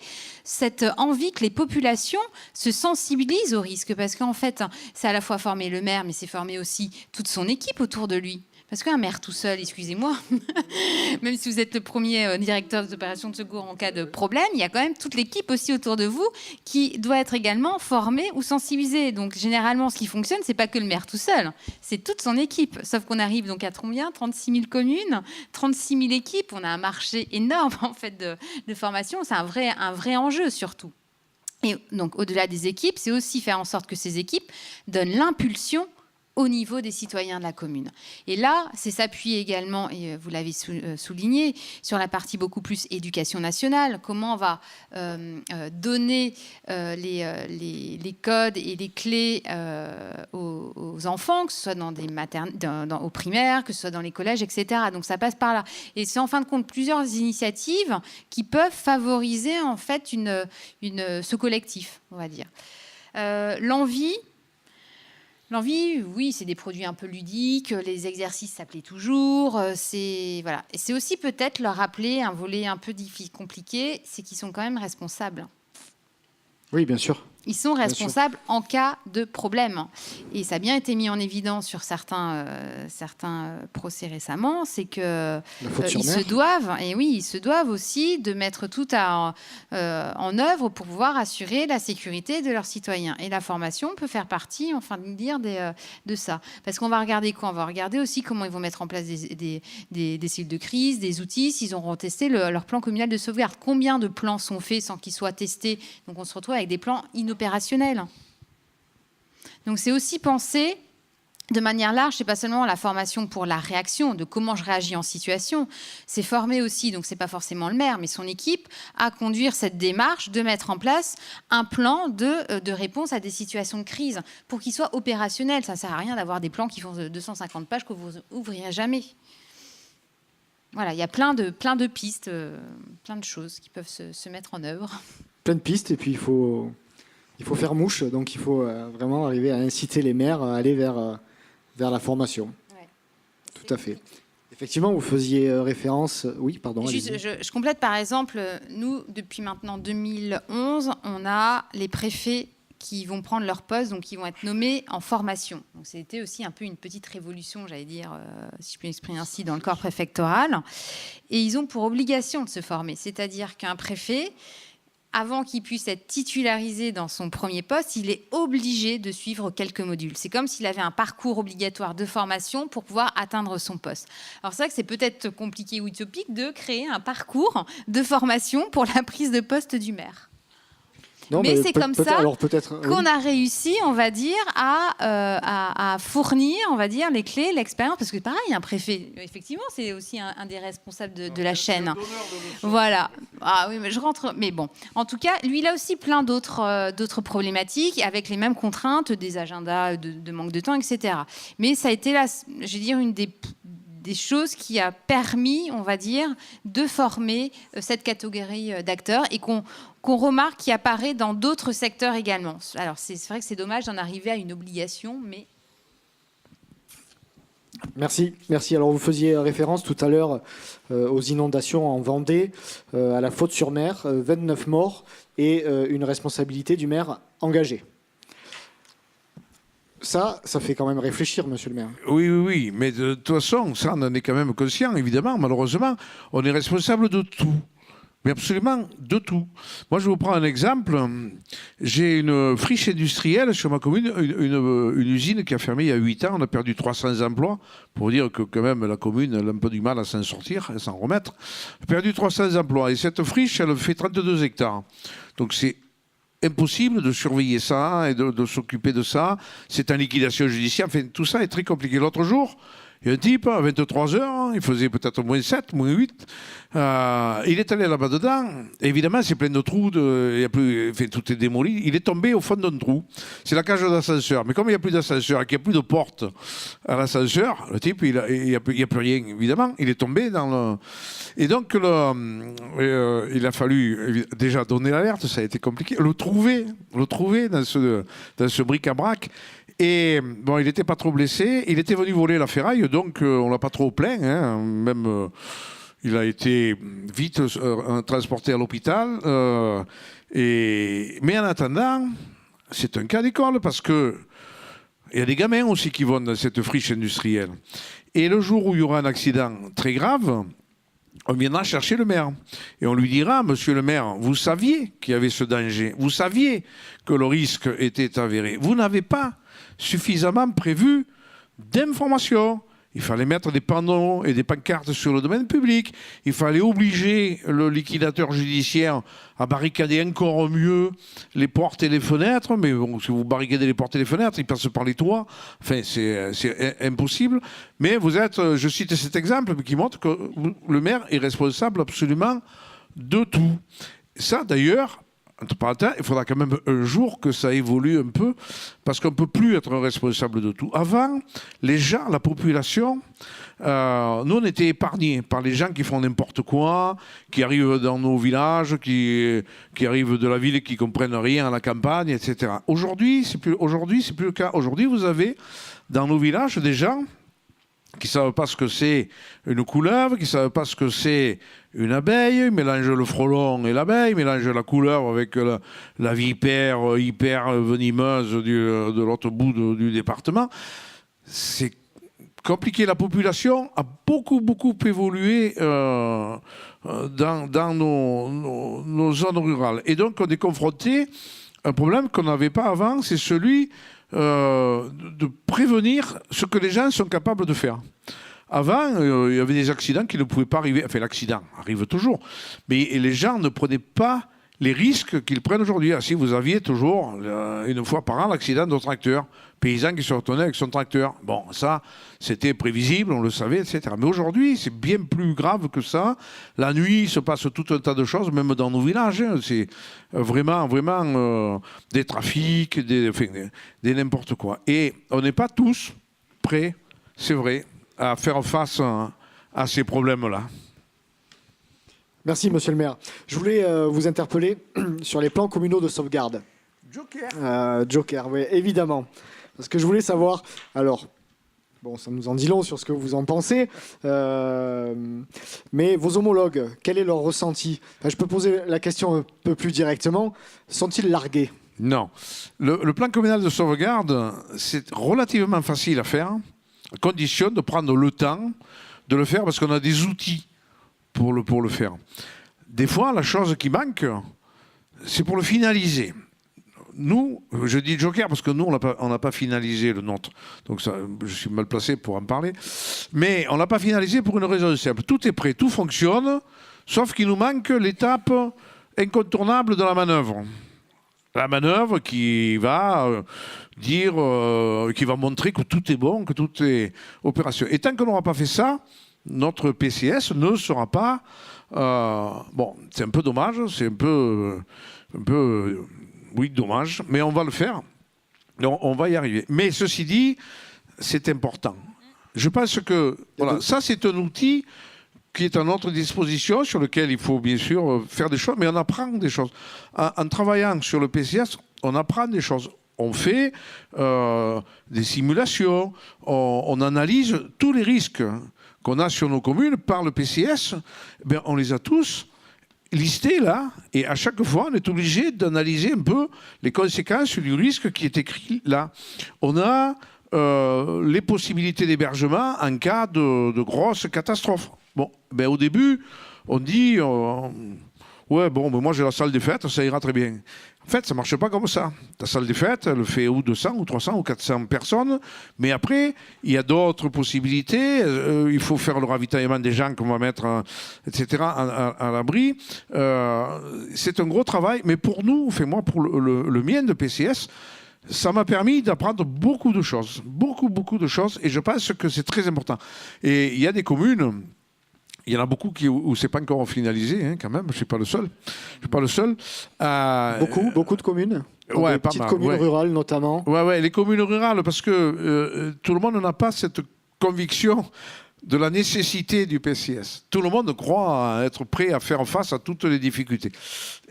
Speaker 2: cette envie que les populations se sensibilisent au risque, parce qu'en fait c'est à la fois former le maire, mais c'est former aussi toute son équipe autour de lui. Parce qu'un maire tout seul, excusez-moi, même si vous êtes le premier directeur des opérations de secours en cas de problème, il y a quand même toute l'équipe aussi autour de vous qui doit être également formée ou sensibilisée. Donc généralement, ce qui fonctionne, c'est pas que le maire tout seul, c'est toute son équipe. Sauf qu'on arrive donc à combien? 36 000 communes, 36 000 équipes. On a un marché énorme en fait de formation. C'est un vrai enjeu surtout. Et donc, au-delà des équipes, c'est aussi faire en sorte que ces équipes donnent l'impulsion au niveau des citoyens de la commune. Et là, c'est s'appuyer également, et vous l'avez souligné, sur la partie beaucoup plus éducation nationale. Comment on va donner les codes et les clés aux enfants, que ce soit dans des au primaire, que ce soit dans les collèges, etc. Donc ça passe par là. Et c'est en fin de compte plusieurs initiatives qui peuvent favoriser en fait ce collectif, on va dire. L'envie, oui, c'est des produits un peu ludiques, les exercices, ça plaît toujours. Voilà. Et c'est aussi peut-être leur rappeler un volet un peu compliqué, c'est qu'ils sont quand même responsables.
Speaker 1: Oui, bien sûr.
Speaker 2: Ils sont responsables en cas de problème. Et ça a bien été mis en évidence sur certains procès récemment, c'est que ils se doivent aussi de mettre tout en œuvre pour pouvoir assurer la sécurité de leurs citoyens. Et la formation peut faire partie, enfin de dire, de ça. Parce qu'on va regarder quoi ? On va regarder aussi comment ils vont mettre en place des cellules de crise, des outils, s'ils auront testé leur plan communal de sauvegarde. Combien de plans sont faits sans qu'ils soient testés ? Donc on se retrouve avec des plans opérationnel. Donc c'est aussi penser de manière large, c'est pas seulement la formation pour la réaction, de comment je réagis en situation, c'est former aussi, donc c'est pas forcément le maire, mais son équipe, à conduire cette démarche de mettre en place un plan de réponse à des situations de crise pour qu'il soit opérationnel. Ça sert à rien d'avoir des plans qui font 250 pages que vous ouvrirez jamais. Voilà, il y a plein de pistes, plein de choses qui peuvent se mettre en œuvre.
Speaker 1: Plein de pistes, et puis il faut faire mouche, donc il faut vraiment arriver à inciter les maires à aller vers la formation. Ouais. Tout à fait. Effectivement, vous faisiez référence... Oui, pardon.
Speaker 2: Juste, je complète, par exemple, nous, depuis maintenant 2011, on a les préfets qui vont prendre leur poste, donc qui vont être nommés en formation. Donc c'était aussi un peu une petite révolution, j'allais dire, si je puis m'exprimer ainsi, dans le corps préfectoral. Et ils ont pour obligation de se former. C'est-à-dire qu'un préfet... avant qu'il puisse être titularisé dans son premier poste, il est obligé de suivre quelques modules. C'est comme s'il avait un parcours obligatoire de formation pour pouvoir atteindre son poste. Alors c'est vrai que c'est peut-être compliqué ou utopique de créer un parcours de formation pour la prise de poste du maire. Non, mais c'est comme ça qu'on a réussi, on va dire, à fournir, on va dire, les clés, l'expérience. Parce que pareil, un préfet, effectivement, c'est aussi un des responsables de la chaîne. Voilà. Ah oui, mais je rentre. Mais bon, en tout cas, lui, il a aussi plein d'autres problématiques avec les mêmes contraintes, des agendas, de manque de temps, etc. Mais ça a été, là, je veux dire, une des choses qui a permis, on va dire, de former cette catégorie d'acteurs et qu'on remarque qui apparaît dans d'autres secteurs également. Alors, c'est vrai que c'est dommage d'en arriver à une obligation, mais...
Speaker 1: Merci. Alors, vous faisiez référence tout à l'heure aux inondations en Vendée, à la Faute-sur-Mer, 29 morts et une responsabilité du maire engagée. Ça fait quand même réfléchir, monsieur le maire.
Speaker 3: Oui, mais de toute façon, ça, on en est quand même conscient, évidemment. Malheureusement, on est responsable de tout. Mais absolument de tout. Moi, je vous prends un exemple. J'ai une friche industrielle sur ma commune, une usine qui a fermé il y a 8 ans. On a perdu 300 emplois. Pour dire que quand même, la commune elle a un peu du mal à s'en sortir, à s'en remettre. On a perdu 300 emplois. Et cette friche, elle fait 32 hectares. Donc, c'est impossible de surveiller ça et de s'occuper de ça. C'est en liquidation judiciaire. Enfin, tout ça est très compliqué. L'autre jour, il y a un type, à 23 heures, il faisait peut-être moins 7, moins 8. Il est allé là-bas dedans. Évidemment, c'est plein de trous. Tout est démoli. Il est tombé au fond d'un trou. C'est la cage d'ascenseur. Mais comme il n'y a plus d'ascenseur et qu'il n'y a plus de porte à l'ascenseur, le type, il n'y a plus rien, évidemment. Il est tombé dans le... Et donc, il a fallu déjà donner l'alerte. Ça a été compliqué. Le trouver dans ce bric-à-brac. Et bon, il n'était pas trop blessé. Il était venu voler la ferraille, donc on ne l'a pas trop plaint. Hein. Même, il a été vite transporté à l'hôpital. Mais en attendant, c'est un cas d'école parce que il y a des gamins aussi qui vont dans cette friche industrielle. Et le jour où il y aura un accident très grave, on viendra chercher le maire. Et on lui dira, monsieur le maire, vous saviez qu'il y avait ce danger. Vous saviez que le risque était avéré. Vous n'avez pas suffisamment prévu d'informations. Il fallait mettre des panneaux et des pancartes sur le domaine public. Il fallait obliger le liquidateur judiciaire à barricader encore mieux les portes et les fenêtres. Mais bon, si vous barricadez les portes et les fenêtres, ils passent par les toits. Enfin, c'est impossible. Mais vous êtes, je cite cet exemple qui montre que le maire est responsable absolument de tout. Ça, d'ailleurs, entre parenthèses, il faudra quand même un jour que ça évolue un peu, parce qu'on ne peut plus être responsable de tout. Avant, les gens, la population, nous, on était épargnés par les gens qui font n'importe quoi, qui arrivent dans nos villages, qui arrivent de la ville et qui ne comprennent rien à la campagne, etc. Aujourd'hui, c'est plus le cas. Aujourd'hui, vous avez dans nos villages des gens qui ne savent pas ce que c'est une couleuvre, qui ne savent pas ce que c'est une abeille, ils mélangent le frelon et l'abeille, ils mélangent la couleuvre avec la vipère hyper venimeuse de l'autre bout du département. C'est compliqué. La population a beaucoup évolué dans nos zones rurales. Et donc, on est confronté à un problème qu'on n'avait pas avant, c'est celui de prévenir ce que les gens sont capables de faire. Avant, il y avait des accidents qui ne pouvaient pas arriver. Enfin, l'accident arrive toujours. Mais les gens ne prenaient pas les risques qu'ils prennent aujourd'hui. Ah, si vous aviez toujours, une fois par an, l'accident d'un tracteur. Paysan qui se retournait avec son tracteur. Bon, ça, c'était prévisible, on le savait, etc. Mais aujourd'hui, c'est bien plus grave que ça. La nuit, il se passe tout un tas de choses, même dans nos villages. Hein. C'est vraiment des trafics, des n'importe quoi. Et on n'est pas tous prêts, c'est vrai, à faire face à ces problèmes-là.
Speaker 1: Merci, monsieur le maire. Je voulais vous interpeller sur les plans communaux de sauvegarde.
Speaker 3: Joker.
Speaker 1: Joker, oui, évidemment. Parce que je voulais savoir, alors, bon, ça nous en dit long sur ce que vous en pensez, mais vos homologues, quel est leur ressenti? Je peux poser la question un peu plus directement. Sont-ils largués?
Speaker 3: Non. Le plan communal de sauvegarde, c'est relativement facile à faire, à condition de prendre le temps de le faire, parce qu'on a des outils pour le faire. Des fois, la chose qui manque, c'est pour le finaliser. Nous, je dis Joker parce que nous, on n'a pas finalisé le nôtre. Donc ça, je suis mal placé pour en parler. Mais on n'a pas finalisé pour une raison simple. Tout est prêt, tout fonctionne, sauf qu'il nous manque l'étape incontournable de la manœuvre. La manœuvre qui va dire, qui va montrer que tout est bon, que tout est opération. Et tant qu'on n'aura pas fait ça, notre PCS ne sera pas... bon, c'est un peu dommage, c'est un peu oui, dommage, mais on va le faire. On va y arriver. Mais ceci dit, c'est important. Je pense que voilà, ça, c'est un outil qui est à notre disposition, sur lequel il faut bien sûr faire des choses, mais on apprend des choses. En travaillant sur le PCS, on apprend des choses. On fait des simulations, on analyse tous les risques qu'on a sur nos communes par le PCS. Ben, on les a tous listés là, et à chaque fois, on est obligé d'analyser un peu les conséquences du risque qui est écrit là. On a les possibilités d'hébergement en cas de grosses catastrophes. Bon, ben, au début, on dit ouais, bon, ben moi j'ai la salle des fêtes, ça ira très bien. En fait, ça ne marche pas comme ça. Ta salle des fêtes, elle fait ou 200, ou 300, ou 400 personnes. Mais après, il y a d'autres possibilités. Il faut faire le ravitaillement des gens qu'on va mettre, etc., à l'abri. C'est un gros travail. Mais pour nous, enfin moi, pour le mien de PCS, ça m'a permis d'apprendre beaucoup de choses. Beaucoup de choses. Et je pense que c'est très important. Et il y a des communes... Il y en a beaucoup où c'est pas encore finalisé, hein, quand même. Je suis pas le seul.
Speaker 1: Beaucoup de communes.
Speaker 3: Ouais,
Speaker 1: des
Speaker 3: pas
Speaker 1: petites
Speaker 3: mal,
Speaker 1: communes
Speaker 3: ouais.
Speaker 1: rurales notamment.
Speaker 3: Ouais, les communes rurales, parce que tout le monde n'a pas cette conviction de la nécessité du PCS. Tout le monde croit être prêt à faire face à toutes les difficultés.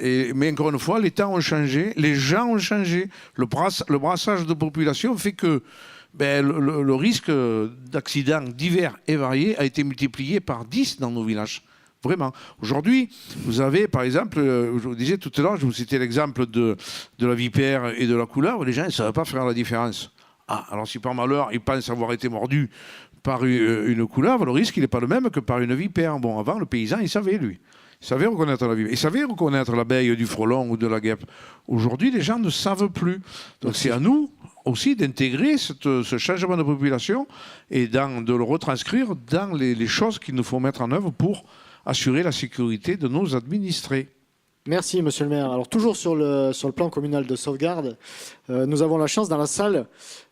Speaker 3: Mais encore une fois, les temps ont changé, les gens ont changé. Le brassage de population fait que ben, le risque d'accidents divers et variés a été multiplié par 10 dans nos villages. Vraiment. Aujourd'hui, vous avez, par exemple, je vous disais tout à l'heure, je vous citais l'exemple de la vipère et de la couleuvre, les gens ne savent pas faire la différence. Ah, alors si par malheur, ils pensent avoir été mordus par une couleuvre, le risque, il n'est pas le même que par une vipère. Bon, avant, le paysan, il savait, lui. Il savait reconnaître la vipère. Il savait reconnaître l'abeille du frelon ou de la guêpe. Aujourd'hui, les gens ne savent plus. Donc c'est à nous, aussi d'intégrer ce changement de population et de le retranscrire dans les choses qu'il nous faut mettre en œuvre pour assurer la sécurité de nos administrés.
Speaker 1: Merci, monsieur le maire. Alors, toujours sur le plan communal de sauvegarde, nous avons la chance dans la salle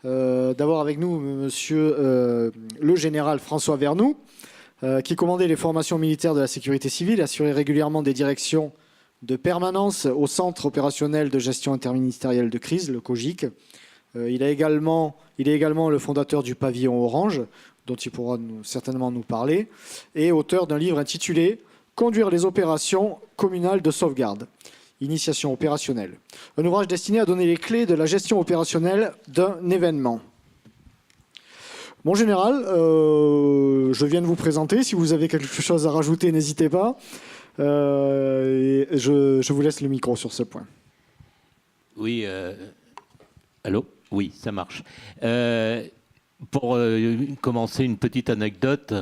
Speaker 1: d'avoir avec nous monsieur le général François Vernoux, qui commandait les formations militaires de la sécurité civile et assurait régulièrement des directions de permanence au Centre opérationnel de gestion interministérielle de crise, le COGIC. Il est également le fondateur du pavillon Orange, dont il pourra certainement nous parler, et auteur d'un livre intitulé « Conduire les opérations communales de sauvegarde, initiation opérationnelle », un ouvrage destiné à donner les clés de la gestion opérationnelle d'un événement. Mon général, je viens de vous présenter. Si vous avez quelque chose à rajouter, n'hésitez pas. Et je vous laisse le micro sur ce point.
Speaker 4: Oui, allô ? Oui, ça marche. Pour commencer, une petite anecdote.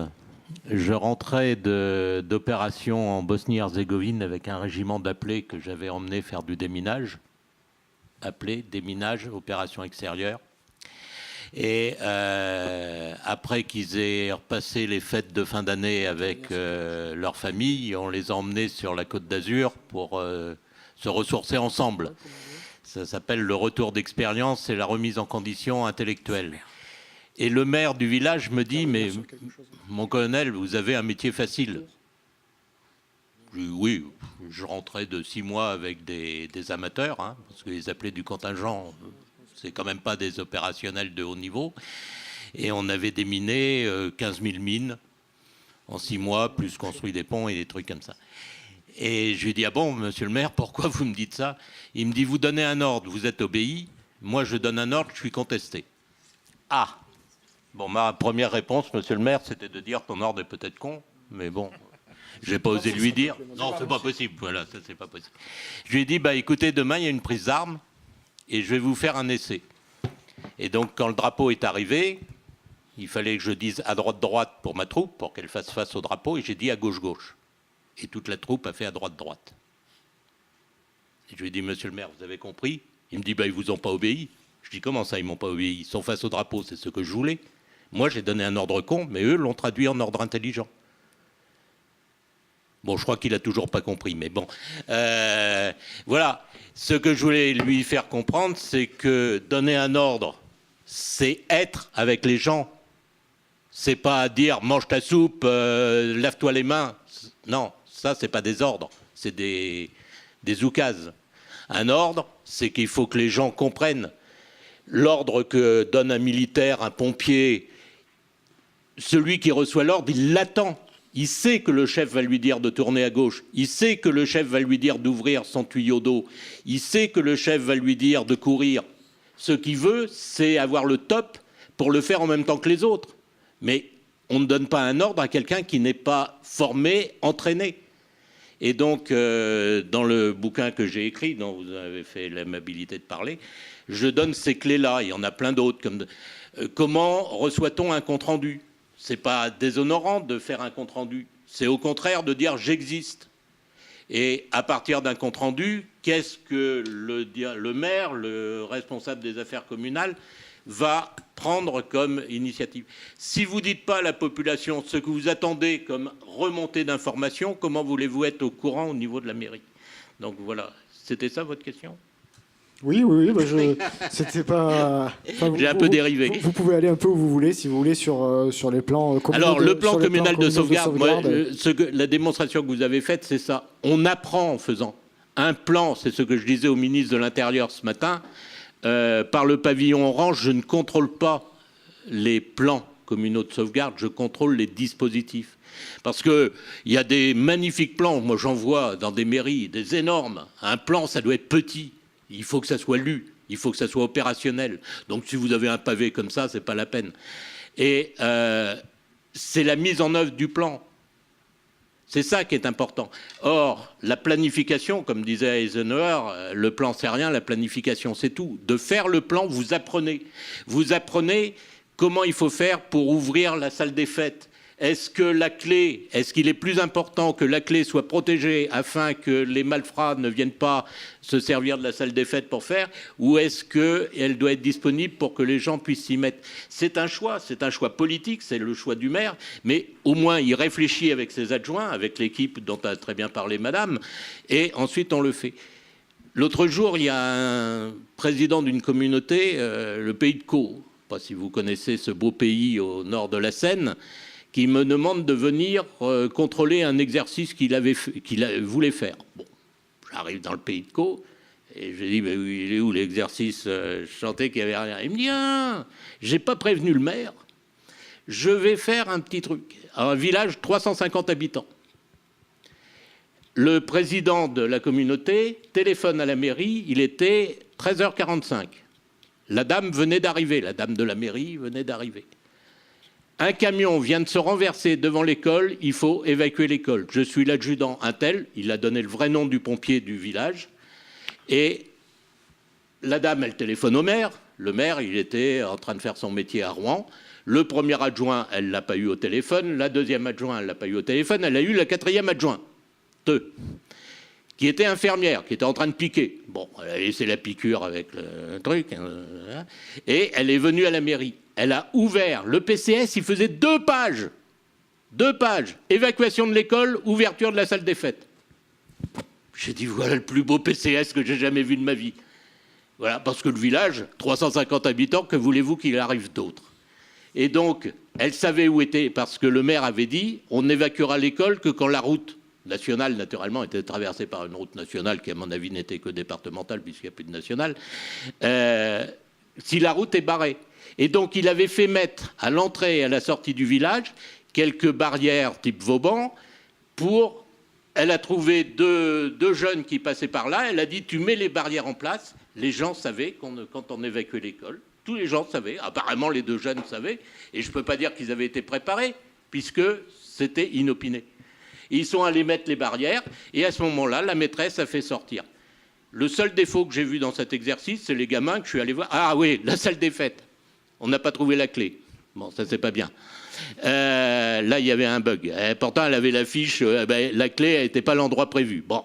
Speaker 4: Je rentrais d'opération en Bosnie-Herzégovine avec un régiment d'appelés que j'avais emmené faire du déminage. Appelé, déminage, opération extérieure. Et après qu'ils aient repassé les fêtes de fin d'année avec leur famille, on les a emmenés sur la Côte d'Azur pour se ressourcer ensemble. Ça s'appelle le retour d'expérience et la remise en condition intellectuelle. Et le maire du village me dit « Mais mon colonel, vous avez un métier facile ». Oui, je rentrais de 6 mois avec des amateurs, hein, parce que les appelés du contingent, c'est quand même pas des opérationnels de haut niveau. Et on avait déminé 15 000 mines en 6 mois, plus construit des ponts et des trucs comme ça. Et je lui dis « Ah bon, monsieur le maire, pourquoi vous me dites ça ?» Il me dit « Vous donnez un ordre, vous êtes obéi. Moi, je donne un ordre, je suis contesté. » Ah. Bon, ma première réponse, monsieur le maire, c'était de dire « Ton ordre est peut-être con, mais bon... » Je n'ai pas osé lui dire. Non, c'est pas possible. Voilà, ça, c'est pas possible. Je lui ai dit, bah, écoutez, demain, il y a une prise d'armes et je vais vous faire un essai. Et donc, quand le drapeau est arrivé, il fallait que je dise à droite-droite pour ma troupe, pour qu'elle fasse face au drapeau, et j'ai dit à gauche-gauche. Et toute la troupe a fait à droite-droite. Et je lui ai dit, monsieur le maire, vous avez compris ? Il me dit, bah, ils vous ont pas obéi. Je dis, comment ça, ils m'ont pas obéi ? Ils sont face au drapeau, c'est ce que je voulais. Moi, j'ai donné un ordre con, mais eux l'ont traduit en ordre intelligent. Bon, je crois qu'il n'a toujours pas compris, mais bon. Voilà. Ce que je voulais lui faire comprendre, c'est que donner un ordre, c'est être avec les gens. C'est pas dire mange ta soupe, lave-toi les mains. Non, ça, c'est pas des ordres. C'est des oukases. Un ordre, c'est qu'il faut que les gens comprennent. L'ordre que donne un militaire, un pompier, celui qui reçoit l'ordre, il l'attend. Il sait que le chef va lui dire de tourner à gauche. Il sait que le chef va lui dire d'ouvrir son tuyau d'eau. Il sait que le chef va lui dire de courir. Ce qu'il veut, c'est avoir le top pour le faire en même temps que les autres. Mais on ne donne pas un ordre à quelqu'un qui n'est pas formé, entraîné. Et donc, dans le bouquin que j'ai écrit, dont vous avez fait l'amabilité de parler, je donne ces clés-là. Il y en a plein d'autres. Comme comment reçoit-on un compte-rendu ? Ce n'est pas déshonorant de faire un compte-rendu. C'est au contraire de dire « j'existe ». Et à partir d'un compte-rendu, qu'est-ce que le maire, le responsable des affaires communales, va prendre comme initiative ? Si vous ne dites pas à la population ce que vous attendez comme remontée d'informations, comment voulez-vous être au courant au niveau de la mairie ? Donc voilà, c'était ça votre question ?
Speaker 1: Oui, bah c'était pas... Enfin,
Speaker 4: j'ai un peu dérivé.
Speaker 1: Vous pouvez aller un peu où vous voulez, si vous voulez, sur les plans communaux.
Speaker 4: Alors, le plan communal de sauvegarde, moi, la démonstration que vous avez faite, c'est ça. On apprend en faisant. Un plan, c'est ce que je disais au ministre de l'Intérieur ce matin, par le pavillon orange, je ne contrôle pas les plans communaux de sauvegarde, je contrôle les dispositifs. Parce qu'il y a des magnifiques plans, moi j'en vois dans des mairies, des énormes. Un plan, ça doit être petit. Il faut que ça soit lu, il faut que ça soit opérationnel. Donc si vous avez un pavé comme ça, c'est pas la peine. Et c'est la mise en œuvre du plan. C'est ça qui est important. Or, la planification, comme disait Eisenhower, le plan c'est rien, la planification c'est tout. De faire le plan, vous apprenez. Vous apprenez comment il faut faire pour ouvrir la salle des fêtes. Est-ce qu'il est plus important que la clé soit protégée afin que les malfrats ne viennent pas se servir de la salle des fêtes pour faire, ou est-ce qu'elle doit être disponible pour que les gens puissent s'y mettre? C'est un choix politique, c'est le choix du maire, mais au moins il réfléchit avec ses adjoints, avec l'équipe dont a très bien parlé madame, et ensuite on le fait. L'autre jour, il y a un président d'une communauté, le pays de Caux, je ne sais pas si vous connaissez ce beau pays au nord de la Seine, qui me demande de venir contrôler un exercice qu'il voulait faire. Bon, j'arrive dans le pays de Caux, et je dis, il est où l'exercice? Je sentais qu'il n'y avait rien. Il me dit, j'ai pas prévenu le maire, je vais faire un petit truc. Un village, 350 habitants. Le président de la communauté téléphone à la mairie, il était 13h45. La dame venait d'arriver, la dame de la mairie venait d'arriver. Un camion vient de se renverser devant l'école, il faut évacuer l'école. Je suis l'adjudant un tel, il a donné le vrai nom du pompier du village. Et la dame, elle téléphone au maire. Le maire, il était en train de faire son métier à Rouen. Le premier adjoint, elle ne l'a pas eu au téléphone. La deuxième adjointe, elle ne l'a pas eu au téléphone. Elle a eu la quatrième adjointe, qui était infirmière, qui était en train de piquer. Bon, elle a laissé la piqûre avec le truc. Et elle est venue à la mairie. Elle a ouvert le PCS, il faisait 2 pages. 2 pages. Évacuation de l'école, ouverture de la salle des fêtes. J'ai dit, voilà le plus beau PCS que j'ai jamais vu de ma vie. Voilà, parce que le village, 350 habitants, que voulez-vous qu'il arrive d'autre? Et donc, elle savait où était, parce que le maire avait dit, on n'évacuera l'école que quand la route nationale, naturellement, était traversée par une route nationale qui, à mon avis, n'était que départementale, puisqu'il n'y a plus de nationale, si la route est barrée. Et donc, il avait fait mettre à l'entrée et à la sortie du village quelques barrières type Vauban pour... Elle a trouvé deux jeunes qui passaient par là. Elle a dit, tu mets les barrières en place. Les gens savaient quand on évacuait l'école. Tous les gens savaient. Apparemment, les 2 jeunes savaient. Et je ne peux pas dire qu'ils avaient été préparés, puisque c'était inopiné. Et ils sont allés mettre les barrières. Et à ce moment-là, la maîtresse a fait sortir. Le seul défaut que j'ai vu dans cet exercice, c'est les gamins que je suis allé voir. Ah oui, la salle des fêtes. On n'a pas trouvé la clé. Bon, ça, c'est pas bien. Là, il y avait un bug. Pourtant, elle avait l'affiche. La clé n'était pas l'endroit prévu. Bon.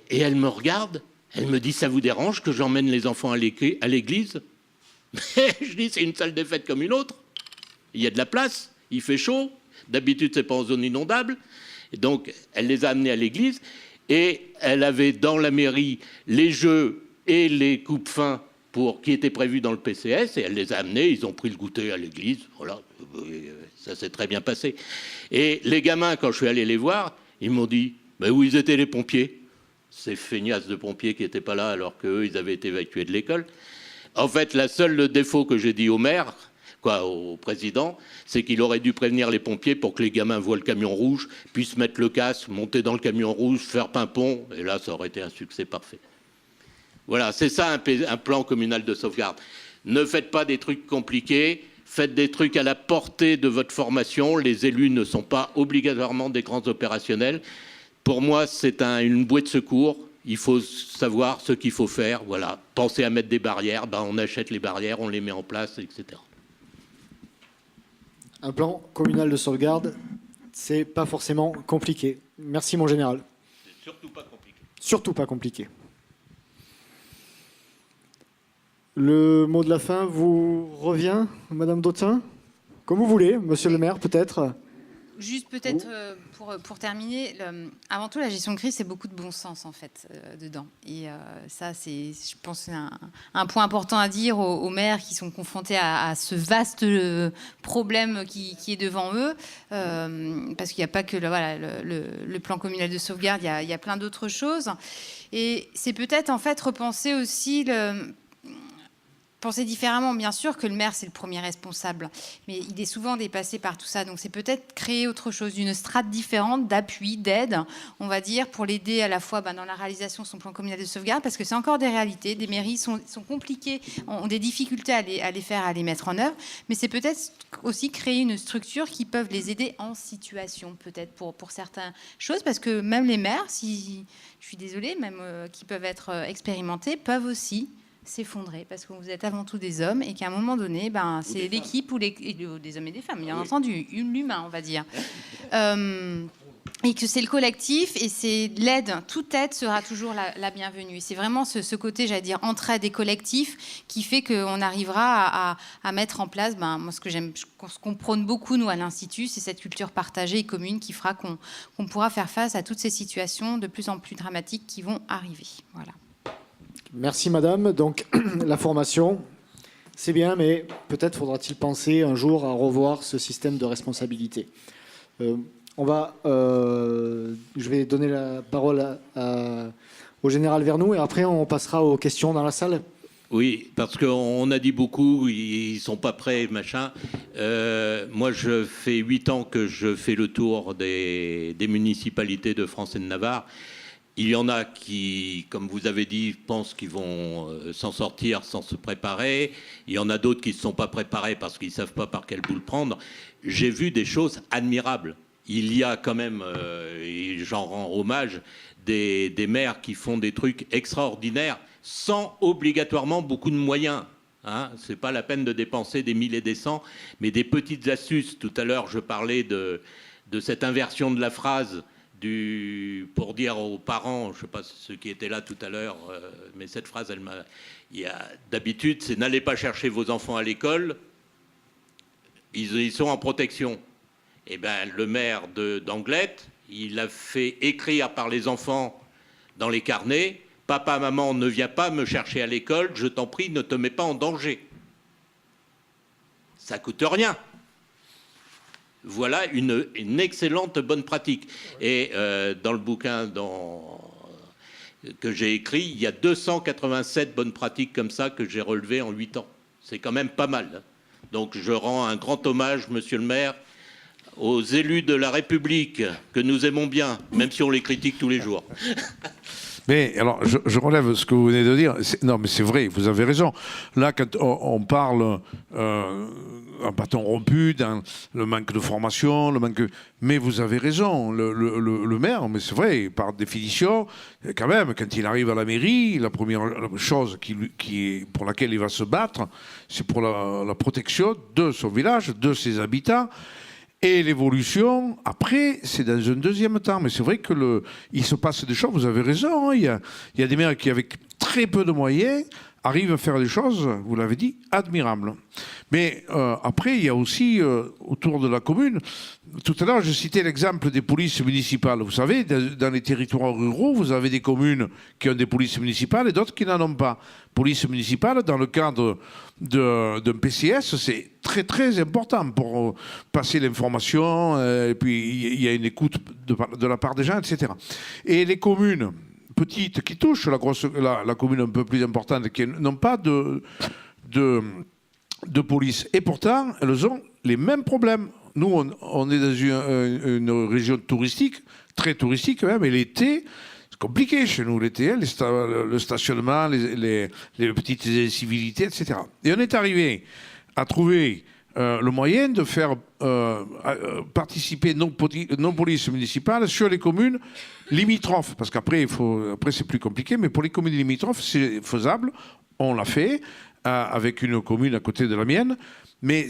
Speaker 4: Et elle me regarde. Elle me dit, ça vous dérange que j'emmène les enfants à l'église? Je dis, c'est une salle des fêtes comme une autre. Il y a de la place. Il fait chaud. D'habitude, c'est pas en zone inondable. Et donc, elle les a amenés à l'église. Et elle avait dans la mairie les jeux et les coupes-fins qui étaient prévus dans le PCS, et elle les a amenés, ils ont pris le goûter à l'église, voilà, ça s'est très bien passé. Et les gamins, quand je suis allé les voir, ils m'ont dit, mais où ils étaient les pompiers? Ces feignasses de pompiers qui n'étaient pas là alors qu'eux, ils avaient été évacués de l'école. En fait, le seul défaut que j'ai dit au maire, au président, c'est qu'il aurait dû prévenir les pompiers pour que les gamins voient le camion rouge, puissent mettre le casque, monter dans le camion rouge, faire pimpon, et là, ça aurait été un succès parfait. Voilà, c'est ça un plan communal de sauvegarde. Ne faites pas des trucs compliqués, faites des trucs à la portée de votre formation. Les élus ne sont pas obligatoirement des grands opérationnels. Pour moi, c'est une bouée de secours. Il faut savoir ce qu'il faut faire. Voilà, pensez à mettre des barrières. On achète les barrières, on les met en place, etc.
Speaker 1: Un plan communal de sauvegarde, c'est pas forcément compliqué. Merci, mon général.
Speaker 4: C'est surtout pas compliqué.
Speaker 1: Surtout pas compliqué. Le mot de la fin vous revient, Madame Dautin? Comme vous voulez, Monsieur le maire, peut-être.
Speaker 2: Juste peut-être pour terminer, avant tout, la gestion de crise, c'est beaucoup de bon sens, en fait, dedans. Et ça, c'est, je pense, un point important à dire aux maires qui sont confrontés à ce vaste problème qui est devant eux. Parce qu'il n'y a pas que le plan communal de sauvegarde, il y a plein d'autres choses. Et c'est peut-être, en fait, repenser aussi penser différemment, bien sûr que le maire c'est le premier responsable, mais il est souvent dépassé par tout ça, donc c'est peut-être créer autre chose, une strate différente d'appui, d'aide, on va dire, pour l'aider à la fois dans la réalisation de son plan communal de sauvegarde, parce que c'est encore des réalités, des mairies sont compliquées, ont des difficultés à les faire, à les mettre en œuvre, mais c'est peut-être aussi créer une structure qui peuvent les aider en situation, peut-être pour certaines choses, parce que même les maires, si je suis désolée, même qui peuvent être expérimentés, peuvent aussi s'effondrer parce que vous êtes avant tout des hommes et qu'à un moment donné, c'est l'équipe ou des hommes et des femmes, bien entendu, l'humain, on va dire. Et que c'est le collectif et c'est l'aide, toute aide sera toujours la bienvenue. C'est vraiment ce côté, j'allais dire, entraide et collectif qui fait qu'on arrivera à mettre en place, moi ce qu'on prône beaucoup nous à l'Institut, c'est cette culture partagée et commune qui fera qu'on pourra faire face à toutes ces situations de plus en plus dramatiques qui vont arriver. Voilà.
Speaker 1: Merci madame. Donc la formation, c'est bien, mais peut-être faudra-t-il penser un jour à revoir ce système de responsabilité. Je vais donner la parole au général Vernou et après on passera aux questions dans la salle.
Speaker 4: Oui, parce qu'on a dit beaucoup, ils ne sont pas prêts, machin. Moi, je fais 8 ans que je fais le tour des municipalités de France et de Navarre. Il y en a qui, comme vous avez dit, pensent qu'ils vont s'en sortir sans se préparer. Il y en a d'autres qui ne se sont pas préparés parce qu'ils ne savent pas par quelle boule prendre. J'ai vu des choses admirables. Il y a quand même, et j'en rends hommage, des maires qui font des trucs extraordinaires sans obligatoirement beaucoup de moyens. Hein. Ce n'est pas la peine de dépenser des 1000 et des 100, mais des petites astuces. Tout à l'heure, je parlais de cette inversion de la phrase pour dire aux parents, je ne sais pas ceux qui étaient là tout à l'heure, mais cette phrase, d'habitude, c'est « n'allez pas chercher vos enfants à l'école, ils sont en protection ». Eh bien, le maire d'Anglet, il a fait écrire par les enfants dans les carnets « Papa, maman, ne viens pas me chercher à l'école, je t'en prie, ne te mets pas en danger. » Ça ne coûte rien. Voilà une excellente bonne pratique. Et dans le bouquin que j'ai écrit, il y a 287 bonnes pratiques comme ça que j'ai relevées en 8 ans. C'est quand même pas mal. Donc je rends un grand hommage, monsieur le maire, aux élus de la République, que nous aimons bien, même si on les critique tous les jours.
Speaker 3: Mais alors, je relève ce que vous venez de dire. Non, mais c'est vrai, vous avez raison. Là, quand on parle un bâton rompu, dans le manque de formation, mais vous avez raison. Le maire, mais c'est vrai, par définition, quand même, quand il arrive à la mairie, la première chose pour laquelle il va se battre, c'est pour la protection de son village, de ses habitants. Et l'évolution, après, c'est dans un deuxième temps. Mais c'est vrai il se passe des choses, vous avez raison. Hein, il y a des maires qui, avec très peu de moyens, arrivent à faire des choses, vous l'avez dit, admirables. Mais après, il y a aussi, autour de la commune, tout à l'heure, je citais l'exemple des polices municipales. Vous savez, dans les territoires ruraux, vous avez des communes qui ont des polices municipales et d'autres qui n'en ont pas. Police municipale, dans le cadre d'un PCS, c'est très très important pour passer l'information, et puis il y a une écoute de la part des gens, etc. Et les communes petites qui touchent la commune un peu plus importante, qui n'ont pas de police. Et pourtant, elles ont les mêmes problèmes. Nous, on est dans une région touristique, très touristique même, et l'été, c'est compliqué chez nous, l'été, hein, le stationnement, les petites incivilités, etc. Et on est arrivé à trouver le moyen de faire participer nos polices municipales sur les communes limitrophes. Parce qu'après, c'est plus compliqué, mais pour les communes limitrophes, c'est faisable. On l'a fait avec une commune à côté de la mienne. Mais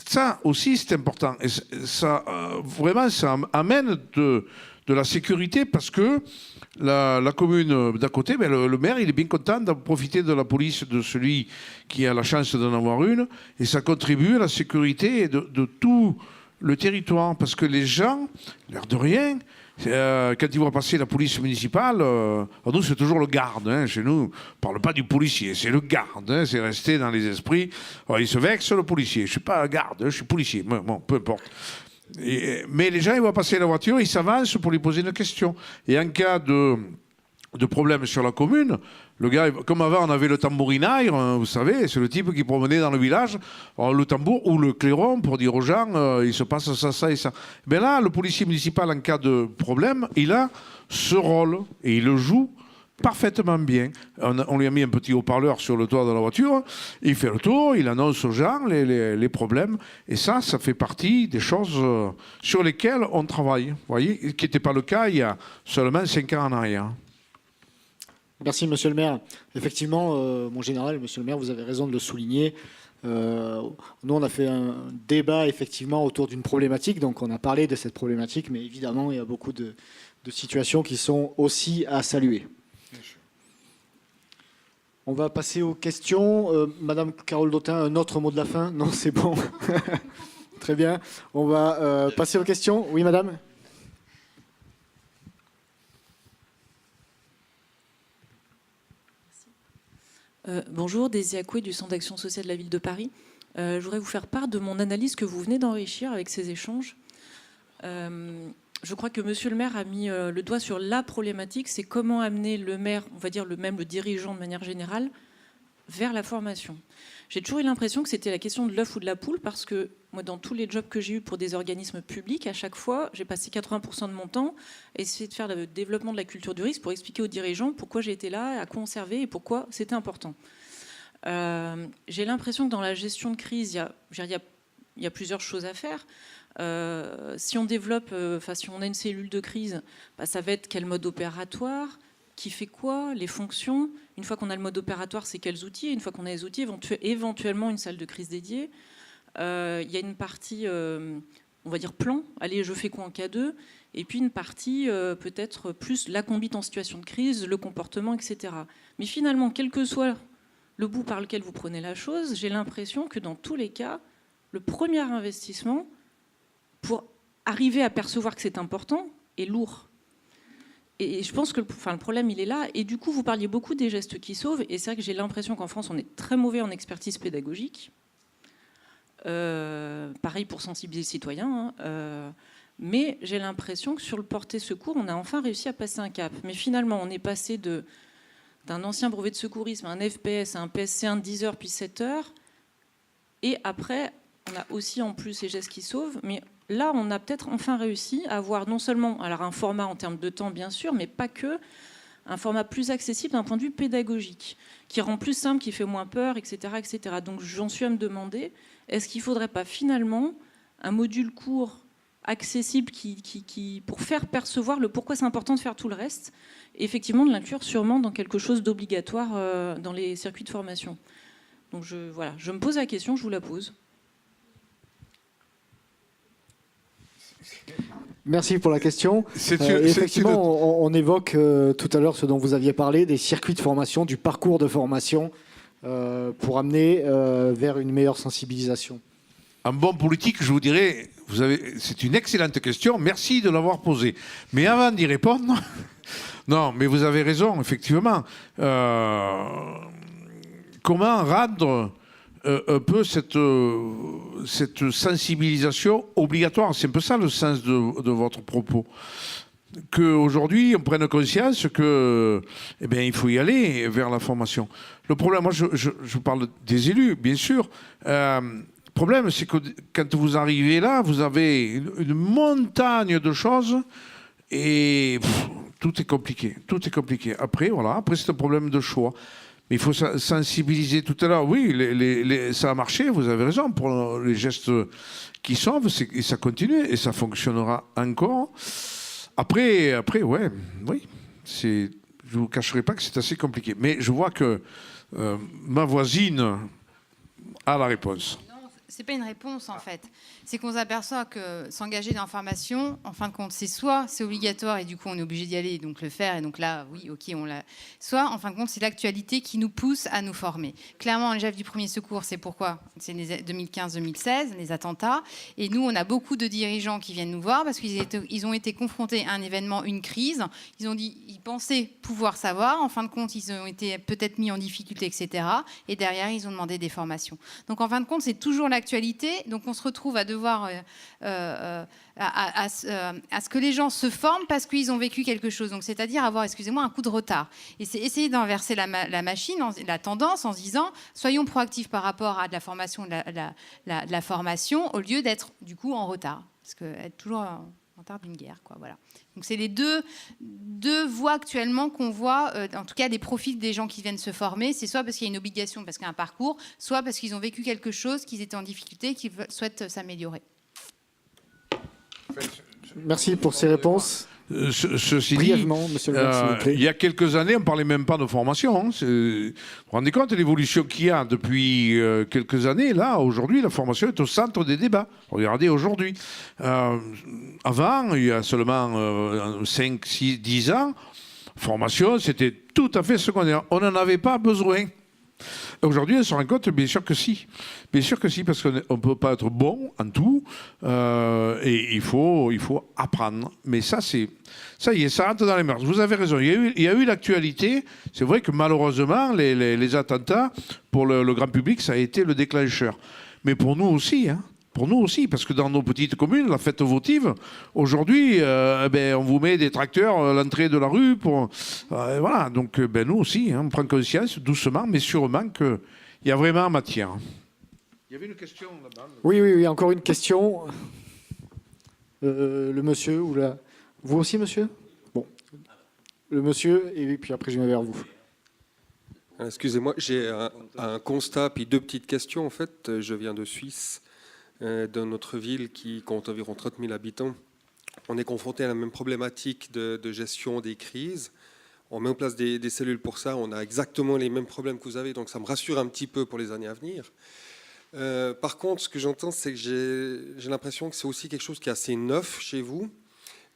Speaker 3: ça aussi, c'est important. Et ça, vraiment, ça amène de la sécurité parce que la commune d'à côté, le maire, il est bien content de profiter de la police de celui qui a la chance d'en avoir une. Et ça contribue à la sécurité de tout le territoire. Parce que les gens, l'air de rien, quand ils voient passer la police municipale, nous, c'est toujours le garde. Hein, chez nous, on ne parle pas du policier, c'est le garde. Hein, c'est resté dans les esprits. Alors, ils se vexent, le policier. Je ne suis pas garde, je suis policier. Bon, peu importe. Mais les gens, ils voient passer la voiture, ils s'avancent pour lui poser une question. Et en cas de problème sur la commune, le gars, comme avant, on avait le tambourinaire, vous savez, c'est le type qui promenait dans le village, le tambour ou le clairon pour dire aux gens, il se passe ça, ça et ça. Mais là, le policier municipal, en cas de problème, il a ce rôle et il le joue parfaitement bien. On lui a mis un petit haut-parleur sur le toit de la voiture, il fait le tour, il annonce aux gens les problèmes, et ça fait partie des choses sur lesquelles on travaille, vous voyez, qui n'était pas le cas il y a seulement 5 ans en arrière.
Speaker 1: Merci, monsieur le maire. Effectivement, mon général, monsieur le maire, vous avez raison de le souligner. Nous, on a fait un débat, effectivement, autour d'une problématique. Donc, on a parlé de cette problématique, mais évidemment, il y a beaucoup de situations qui sont aussi à saluer. On va passer aux questions. Madame Carole Dautin, un autre mot de la fin? Non, c'est bon. Très bien. On va passer aux questions. Oui, madame?
Speaker 5: Bonjour, Daisy Acoué du Centre d'action sociale de la Ville de Paris. Je voudrais vous faire part de mon analyse que vous venez d'enrichir avec ces échanges. Je crois que monsieur le maire a mis le doigt sur la problématique, c'est comment amener le maire, on va dire le dirigeant de manière générale, vers la formation. J'ai toujours eu l'impression que c'était la question de l'œuf ou de la poule, parce que moi, dans tous les jobs que j'ai eus pour des organismes publics, à chaque fois, j'ai passé 80% de mon temps à essayer de faire le développement de la culture du risque pour expliquer aux dirigeants pourquoi j'étais là, à quoi on servait et pourquoi c'était important. J'ai l'impression que dans la gestion de crise, il y a plusieurs choses à faire. Si on développe, si on a une cellule de crise, ça va être quel mode opératoire, qui fait quoi, les fonctions. Une fois qu'on a le mode opératoire, c'est quels outils. Une fois qu'on a les outils, éventuellement une salle de crise dédiée. Il y a une partie, on va dire plan, allez, je fais quoi en cas 2, et puis une partie peut-être plus la conduite en situation de crise, le comportement, etc. Mais finalement, quel que soit le bout par lequel vous prenez la chose, j'ai l'impression que dans tous les cas, le premier investissement, pour arriver à percevoir que c'est important, est lourd. Et je pense que le problème, il est là. Et du coup, vous parliez beaucoup des gestes qui sauvent. Et c'est vrai que j'ai l'impression qu'en France, on est très mauvais en expertise pédagogique. Pareil pour sensibiliser les citoyens. Mais j'ai l'impression que sur le porté secours, on a enfin réussi à passer un cap. Mais finalement, on est passé d'un ancien brevet de secourisme à un FPS, à un PSC1 de 10 heures puis 7 heures. Et après, on a aussi en plus les gestes qui sauvent. Mais là, on a peut-être enfin réussi à avoir non seulement un format en termes de temps, bien sûr, mais pas que, un format plus accessible d'un point de vue pédagogique, qui rend plus simple, qui fait moins peur, etc. etc. Donc j'en suis à me demander, est-ce qu'il ne faudrait pas finalement un module court, accessible, pour faire percevoir le pourquoi c'est important de faire tout le reste, et effectivement de l'inclure sûrement dans quelque chose d'obligatoire dans les circuits de formation. Donc je me pose la question, je vous la pose.
Speaker 1: Merci pour la question. Effectivement, on évoque tout à l'heure ce dont vous aviez parlé, des circuits de formation, du parcours de formation pour amener vers une meilleure sensibilisation.
Speaker 3: Un bon politique, je vous dirais, c'est une excellente question, merci de l'avoir posée. Mais avant d'y répondre, non, mais vous avez raison, effectivement. Comment rendre un peu cette sensibilisation obligatoire? C'est un peu ça le sens de votre propos. Qu'aujourd'hui, on prenne conscience que, il faut y aller vers la formation. Le problème, moi, je parle des élus, bien sûr. Le problème, c'est que quand vous arrivez là, vous avez une montagne de choses et tout est compliqué. Tout est compliqué. Après, c'est un problème de choix. Mais il faut sensibiliser tout à l'heure. Oui, ça a marché, vous avez raison, pour les gestes qui sauvent, et ça continue, et ça fonctionnera encore. Après oui, je ne vous cacherai pas que c'est assez compliqué. Mais je vois que ma voisine a la réponse.
Speaker 2: C'est pas une réponse en fait. C'est qu'on s'aperçoit que s'engager dans la formation, en fin de compte, c'est obligatoire et du coup on est obligé d'y aller et donc le faire et donc là, oui, ok, on l'a. Soit en fin de compte, c'est l'actualité qui nous pousse à nous former. Clairement, les chefs du premier secours, c'est pourquoi? C'est 2015-2016, les attentats. Et nous, on a beaucoup de dirigeants qui viennent nous voir parce qu'ils ont été confrontés à un événement, une crise. Ils pensaient pouvoir savoir. En fin de compte, ils ont été peut-être mis en difficulté, etc. Et derrière, ils ont demandé des formations. Donc en fin de compte, c'est toujours l'actualité. Donc on se retrouve à devoir à ce que les gens se forment parce qu'ils ont vécu quelque chose. Donc c'est-à-dire avoir, excusez-moi, un coup de retard. Et c'est essayer d'inverser la machine, la tendance, en se disant soyons proactifs par rapport à de la formation, de la formation, au lieu d'être du coup en retard. Parce que être toujours en retard d'une guerre, quoi. Voilà. Donc c'est les deux voies actuellement qu'on voit, en tout cas des profils des gens qui viennent se former. C'est soit parce qu'il y a une obligation, parce qu'il y a un parcours, soit parce qu'ils ont vécu quelque chose, qu'ils étaient en difficulté, qu'ils souhaitent s'améliorer.
Speaker 1: Merci pour ces réponses.
Speaker 3: Ceci dit,
Speaker 1: Brièvement, monsieur le maire, s'il vous plaît.
Speaker 3: il y a quelques années, on ne parlait même pas de formation. Hein. Vous vous rendez compte de l'évolution qu'il y a depuis quelques années? Là, aujourd'hui, la formation est au centre des débats. Regardez aujourd'hui. Avant, il y a seulement 5, 6, 10 ans, formation, c'était tout à fait secondaire. On n'en avait pas besoin. Aujourd'hui, on se rend compte, bien sûr que si. Bien sûr que si, parce qu'on ne peut pas être bon en tout. Et il faut apprendre. Mais ça y est, ça rentre dans les mœurs. Vous avez raison. Il y a eu l'actualité. C'est vrai que malheureusement, les attentats, pour le grand public, ça a été le déclencheur. Mais pour nous aussi, hein. Pour nous aussi, parce que dans nos petites communes, la fête votive, aujourd'hui, on vous met des tracteurs à l'entrée de la rue. Voilà, donc nous aussi, hein, on prend conscience, doucement, mais sûrement qu'il y a vraiment matière. Il y avait une question là-bas.
Speaker 1: Oui, encore une question. Le monsieur ou la... Vous aussi, monsieur? Bon. Le monsieur, et puis après, je viens vers vous.
Speaker 6: Excusez-moi, j'ai un constat, puis 2 petites questions. En fait, je viens de Suisse, dans notre ville qui compte environ 30 000 habitants. On est confronté à la même problématique de gestion des crises. On met en place des cellules pour ça. On a exactement les mêmes problèmes que vous avez, donc ça me rassure un petit peu pour les années à venir. Par contre, ce que j'entends, c'est que j'ai l'impression que c'est aussi quelque chose qui est assez neuf chez vous.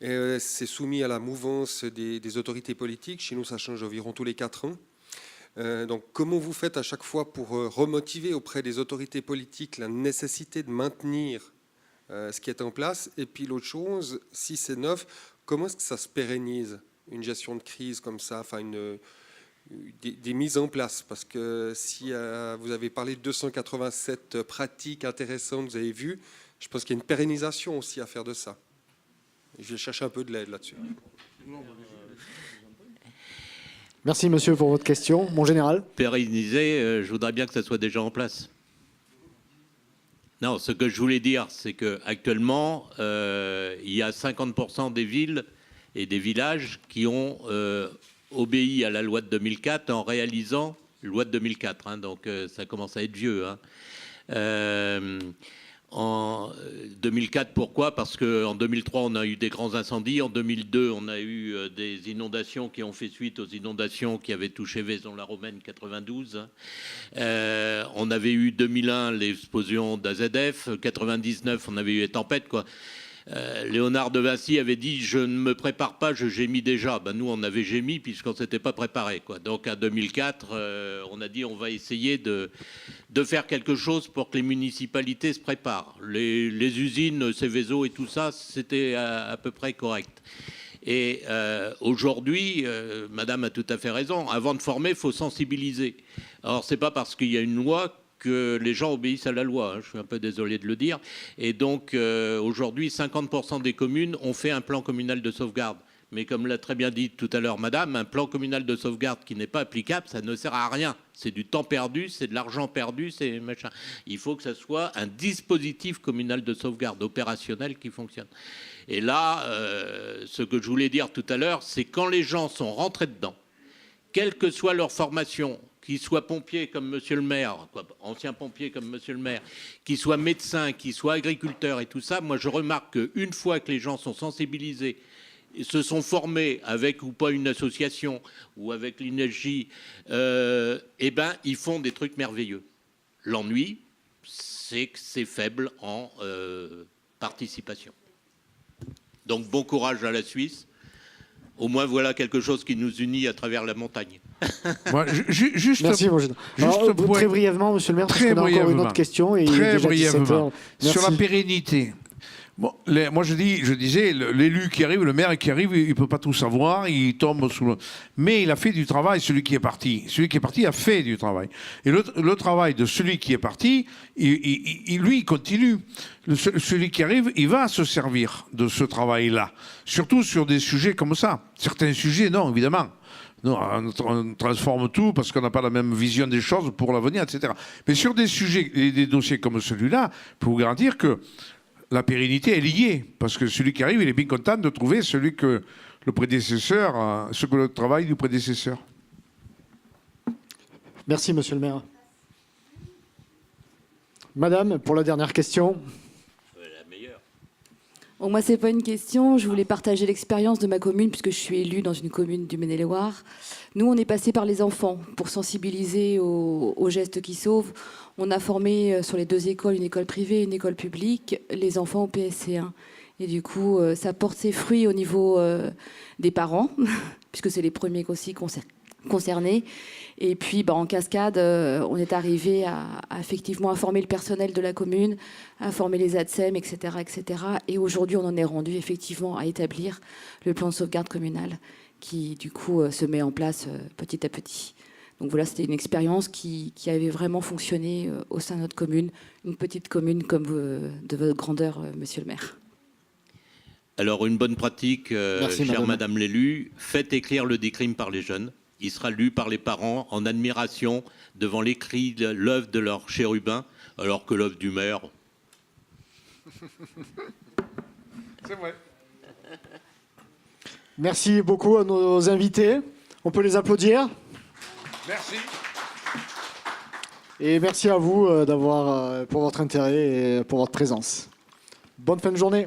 Speaker 6: C'est soumis à la mouvance des autorités politiques. Chez nous, ça change environ tous les 4 ans. Donc, comment vous faites à chaque fois pour remotiver auprès des autorités politiques la nécessité de maintenir ce qui est en place? Et puis l'autre chose, si c'est neuf, comment est-ce que ça se pérennise, une gestion de crise comme ça, enfin des mises en place? Parce que si vous avez parlé de 287 pratiques intéressantes, vous avez vu, je pense qu'il y a une pérennisation aussi à faire de ça. Je vais chercher un peu de l'aide là-dessus.
Speaker 1: Merci, monsieur, pour votre question. Mon général.
Speaker 4: Pérenniser, je voudrais bien que ça soit déjà en place. Non, ce que je voulais dire, c'est qu'actuellement, il y a 50% des villes et des villages qui ont obéi à la loi de 2004 en réalisant la loi de 2004. Hein, donc, ça commence à être vieux. Hein. En 2004, pourquoi? Parce qu'en 2003, on a eu des grands incendies. En 2002, on a eu des inondations qui ont fait suite aux inondations qui avaient touché Vaison-la-Romaine 92. On avait eu 2001 l'explosion d'AZF. 99, on avait eu les tempêtes, quoi. Léonard de Vinci avait dit « Je ne me prépare pas, je gémis déjà ». Ben, nous, on avait gémi puisqu'on ne s'était pas préparé, quoi. Donc, en 2004, on a dit « On va essayer de faire quelque chose pour que les municipalités se préparent ». Les usines, Céveso et tout ça, c'était à peu près correct. Et aujourd'hui, madame a tout à fait raison, avant de former, il faut sensibiliser. Alors, ce n'est pas parce qu'il y a une loi que les gens obéissent à la loi, hein, je suis un peu désolé de le dire. Et donc, aujourd'hui, 50% des communes ont fait un plan communal de sauvegarde. Mais comme l'a très bien dit tout à l'heure madame, un plan communal de sauvegarde qui n'est pas applicable, ça ne sert à rien. C'est du temps perdu, c'est de l'argent perdu, c'est machin. Il faut que ça soit un dispositif communal de sauvegarde opérationnel qui fonctionne. Et là, ce que je voulais dire tout à l'heure, c'est quand les gens sont rentrés dedans, quelle que soit leur formation, qu'ils soient pompiers comme monsieur le maire, anciens pompiers comme monsieur le maire, qu'ils soient médecins, qu'ils soient agriculteurs et tout ça, moi je remarque qu'une fois que les gens sont sensibilisés, se sont formés avec ou pas une association ou avec l'INEGI, ils font des trucs merveilleux. L'ennui, c'est que c'est faible en participation. Donc bon courage à la Suisse. Au moins, voilà quelque chose qui nous unit à travers la montagne.
Speaker 3: Moi, juste
Speaker 1: Merci, mon général. Alors, très brièvement, monsieur le maire, parce qu'on a encore une autre question. Et
Speaker 3: très
Speaker 1: déjà
Speaker 3: brièvement.
Speaker 1: 17 heures.
Speaker 3: Sur la pérennité. Bon, moi, je disais, l'élu qui arrive, le maire qui arrive, il ne peut pas tout savoir, il tombe sous le... Mais il a fait du travail, celui qui est parti. Celui qui est parti a fait du travail. Et le travail de celui qui est parti, lui, il continue. Celui qui arrive, il va se servir de ce travail-là. Surtout sur des sujets comme ça. Certains sujets, non, évidemment. Non, on transforme tout parce qu'on n'a pas la même vision des choses pour l'avenir, etc. Mais sur des sujets et des dossiers comme celui-là, je peux vous garantir que la pérennité est liée, parce que celui qui arrive, il est bien content de trouver celui que le prédécesseur, le travail du prédécesseur.
Speaker 1: Merci, monsieur le maire. Madame, pour la dernière question.
Speaker 4: La meilleure.
Speaker 7: Bon, moi, c'est pas une question. Je voulais partager l'expérience de ma commune, puisque je suis élue dans une commune du Maine-et-Loire. Nous, on est passé par les enfants pour sensibiliser aux gestes qui sauvent. On a formé sur les 2 écoles, une école privée et une école publique, les enfants au PSC1. Et du coup, ça porte ses fruits au niveau des parents, puisque c'est les premiers aussi concernés. Et puis, en cascade, on est arrivé à effectivement informer le personnel de la commune, à former les ATSEM, etc., etc. Et aujourd'hui, on en est rendu effectivement à établir le plan de sauvegarde communal qui, du coup, se met en place petit à petit. Donc voilà, c'était une expérience qui avait vraiment fonctionné au sein de notre commune, une petite commune comme de votre grandeur, monsieur le maire.
Speaker 4: Alors, une bonne pratique,
Speaker 1: Merci,
Speaker 4: chère
Speaker 1: madame.
Speaker 4: Madame l'élu, faites écrire le décrime par les jeunes. Il sera lu par les parents en admiration devant l'écrit de l'œuvre de leur chérubin, alors que l'œuvre du maire.
Speaker 3: C'est vrai.
Speaker 1: Merci beaucoup à nos invités. On peut les applaudir.
Speaker 3: Merci.
Speaker 1: Et merci à vous pour votre intérêt et pour votre présence. Bonne fin de journée.